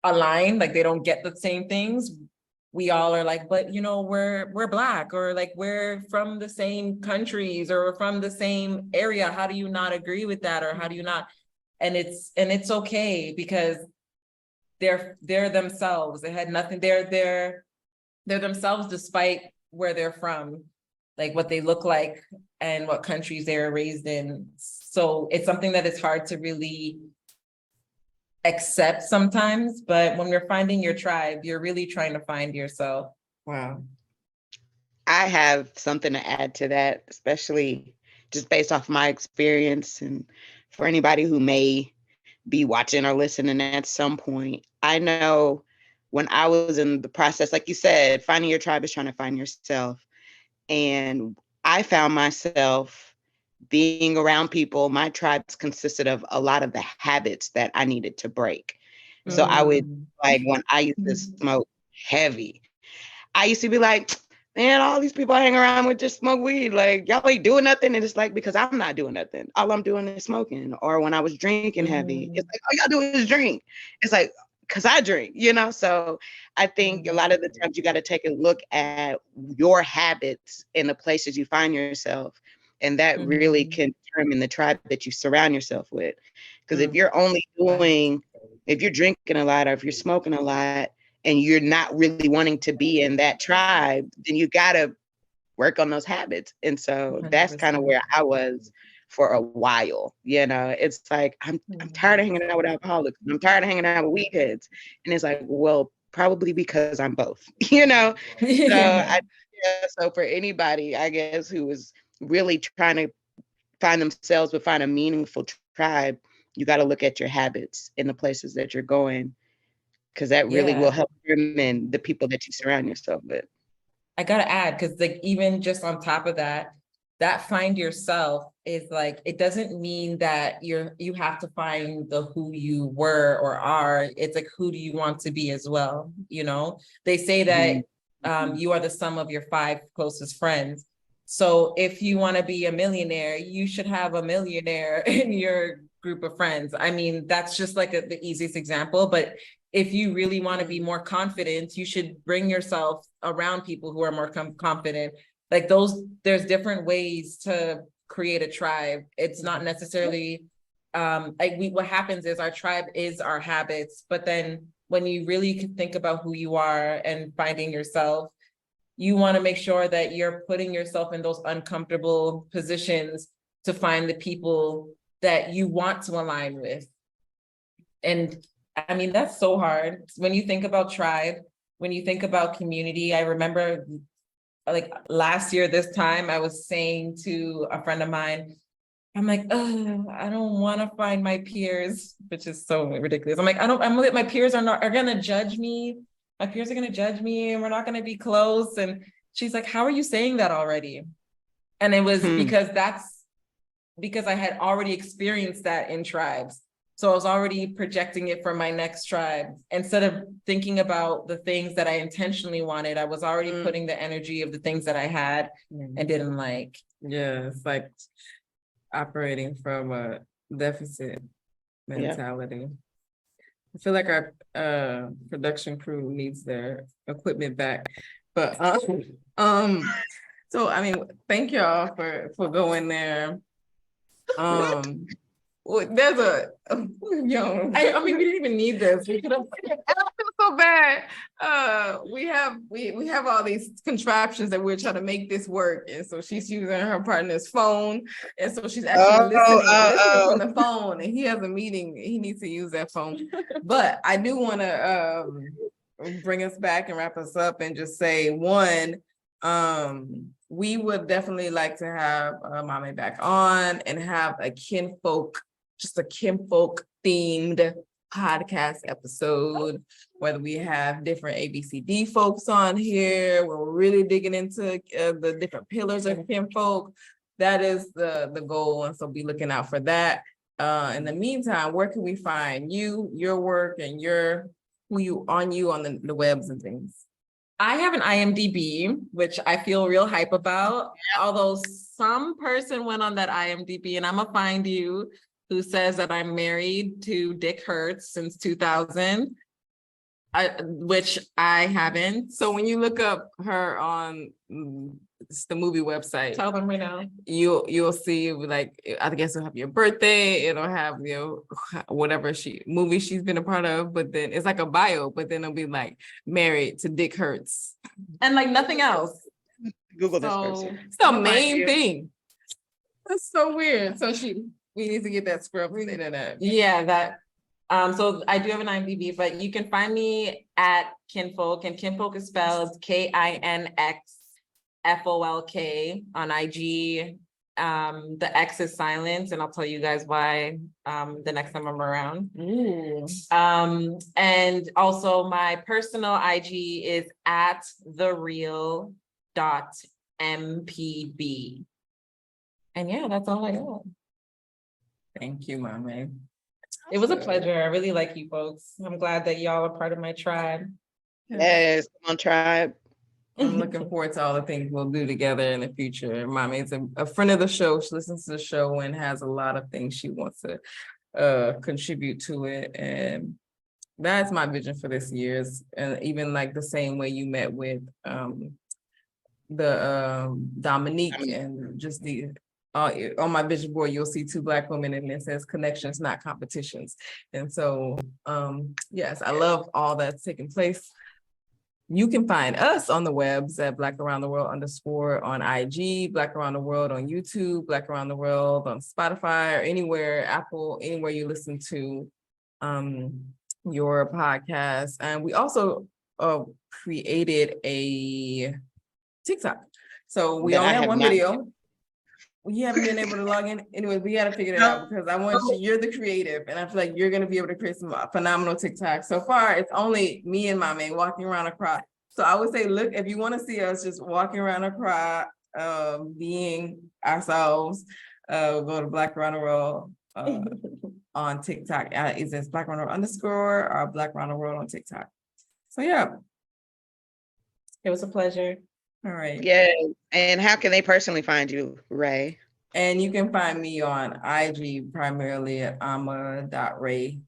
align, like they don't get the same things. We all are like, but you know, we're Black, or like we're from the same countries, or we're from the same area. How do you not agree with that? Or how do you not? And it's okay, because they're themselves. They had nothing, they're themselves despite where they're from, like what they look like and what countries they were raised in. So it's something that is hard to really accept sometimes, but when you're finding your tribe, you're really trying to find yourself. wow. I have something to add to that, especially just based off my experience, and for anybody who may be watching or listening at some point. I know when I was in the process, like you said, finding your tribe is trying to find yourself. And I found myself being around people, my tribes consisted of a lot of the habits that I needed to break. So I would, like, when I used to smoke heavy, I used to be like, man, all these people I hang around with just smoke weed. Like, y'all ain't doing nothing. And it's like, because I'm not doing nothing. All I'm doing is smoking. Or when I was drinking heavy, it's like, all y'all do is drink. It's like, because I drink, you know? So I think a lot of the times you got to take a look at your habits in the places you find yourself. And that really can determine the tribe that you surround yourself with. Because if you're only doing, if you're drinking a lot or if you're smoking a lot, and you're not really wanting to be in that tribe, then you got to work on those habits. And so that's kind of where I was for a while. You know, it's like, I'm tired of hanging out with alcoholics. I'm tired of hanging out with weed heads. And it's like, well, probably because I'm both, you know? So for anybody, I guess, who is really trying to find themselves but find a meaningful tribe, you got to look at your habits in the places that you're going, because that really will help determine the people that you surround yourself with. I gotta add, because like even just on top of that, that find yourself is like, it doesn't mean that you have to find the who you were or are. It's like, who do you want to be as well? You know, they say that you are the sum of your 5 closest friends. So if you want to be a millionaire, you should have a millionaire in your group of friends. I mean, that's just like the easiest example, but if you really want to be more confident, you should bring yourself around people who are more confident. Like there's different ways to create a tribe. It's not necessarily, what happens is our tribe is our habits, but then when you really can think about who you are and finding yourself, you want to make sure that you're putting yourself in those uncomfortable positions to find the people that you want to align with. And I mean, that's so hard. When you think about tribe, when you think about community, I remember like last year, this time I was saying to a friend of mine, I'm like, I don't want to find my peers, which is so ridiculous. I'm like, my peers are going to judge me. My peers are going to judge me and we're not going to be close. And she's like, how are you saying that already? And it was because I had already experienced that in tribes. So I was already projecting it for my next tribe. Instead of thinking about the things that I intentionally wanted, I was already putting the energy of the things that I had and didn't like. Yeah, it's like operating from a deficit mentality. I feel like our production crew needs their equipment back. But so I mean, thank y'all for going there. Well, there's I mean, we didn't even need this. We could have. I feel so bad. We have all these contraptions that we're trying to make this work, and so she's using her partner's phone, and so she's actually listening from the phone. And he has a meeting. He needs to use that phone. But I do want to bring us back and wrap us up, and just say one. We would definitely like to have Maame back on and have a KINxFolk, just a KINxFolk themed podcast episode, whether we have different ABCD folks on here, where we're really digging into the different pillars of KINxFolk. That is the goal, and so be looking out for that. In the meantime, where can we find you, your work, and on the webs and things? I have an IMDb, which I feel real hype about, although some person went on that IMDb, and I'm gonna find you, who says that I'm married to Dick Hertz since 2000, which I haven't. So when you look up her on the movie website, Tell them right now. You'll see, like, I guess it'll have your birthday, it'll have whatever movie she's been a part of, but then it's like a bio, but then it'll be like married to Dick Hertz and like nothing else. Google this person. It's the main thing. That's so weird. So we need to get that scrub internet. Yeah, that. So I do have an IMDb, but you can find me at KINxFolk, and KINxFolk is spelled KINxFolk on IG. The X is silent, and I'll tell you guys why the next time I'm around. Ooh. And also my personal IG is at thereal.mpb. And yeah, that's all I got. Thank you, Maame. It was a pleasure. I really like you folks. I'm glad that y'all are part of my tribe. Yes, come on, tribe. I'm looking forward to all the things we'll do together in the future. Mommy is a friend of the show. She listens to the show and has a lot of things she wants to contribute to it. And that's my vision for this year. And even like the same way you met with Dominique and just the on my vision board, you'll see 2 Black women and it says connections, not competitions. And so yes, I love all that's taking place. You can find us on the webs at Black Around the World _ on IG, Black Around the World on YouTube, Black Around the World on Spotify, or anywhere, Apple, anywhere you listen to your podcast. And we also created a TikTok. So we That only I have have one not- video. We haven't been able to log in. Anyway, we got to figure it out because I want you're the creative and I feel like you're going to be able to create some phenomenal TikToks. So far, it's only me and Maame walking around Accra. So I would say, look, if you want to see us just walking around Accra, being ourselves, go to Black Around the World on TikTok. Is this Black Around the World _ or Black Around the World on TikTok? So yeah. It was a pleasure. All right. Yes. And how can they personally find you, Ray? And you can find me on IG primarily at ama.ray.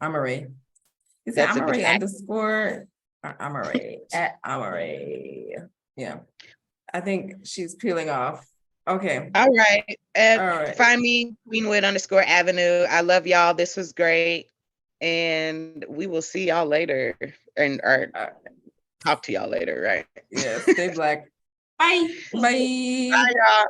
Amaray. Is it That's a Amaray big- _ Amaray at Amaray. Yeah. I think she's peeling off. Okay. All right. All right. Find me Queenwood _ Avenue. I love y'all. This was great. And we will see y'all later or talk to y'all later, right? Yeah. Stay Black. Bye. Bye. Bye, y'all.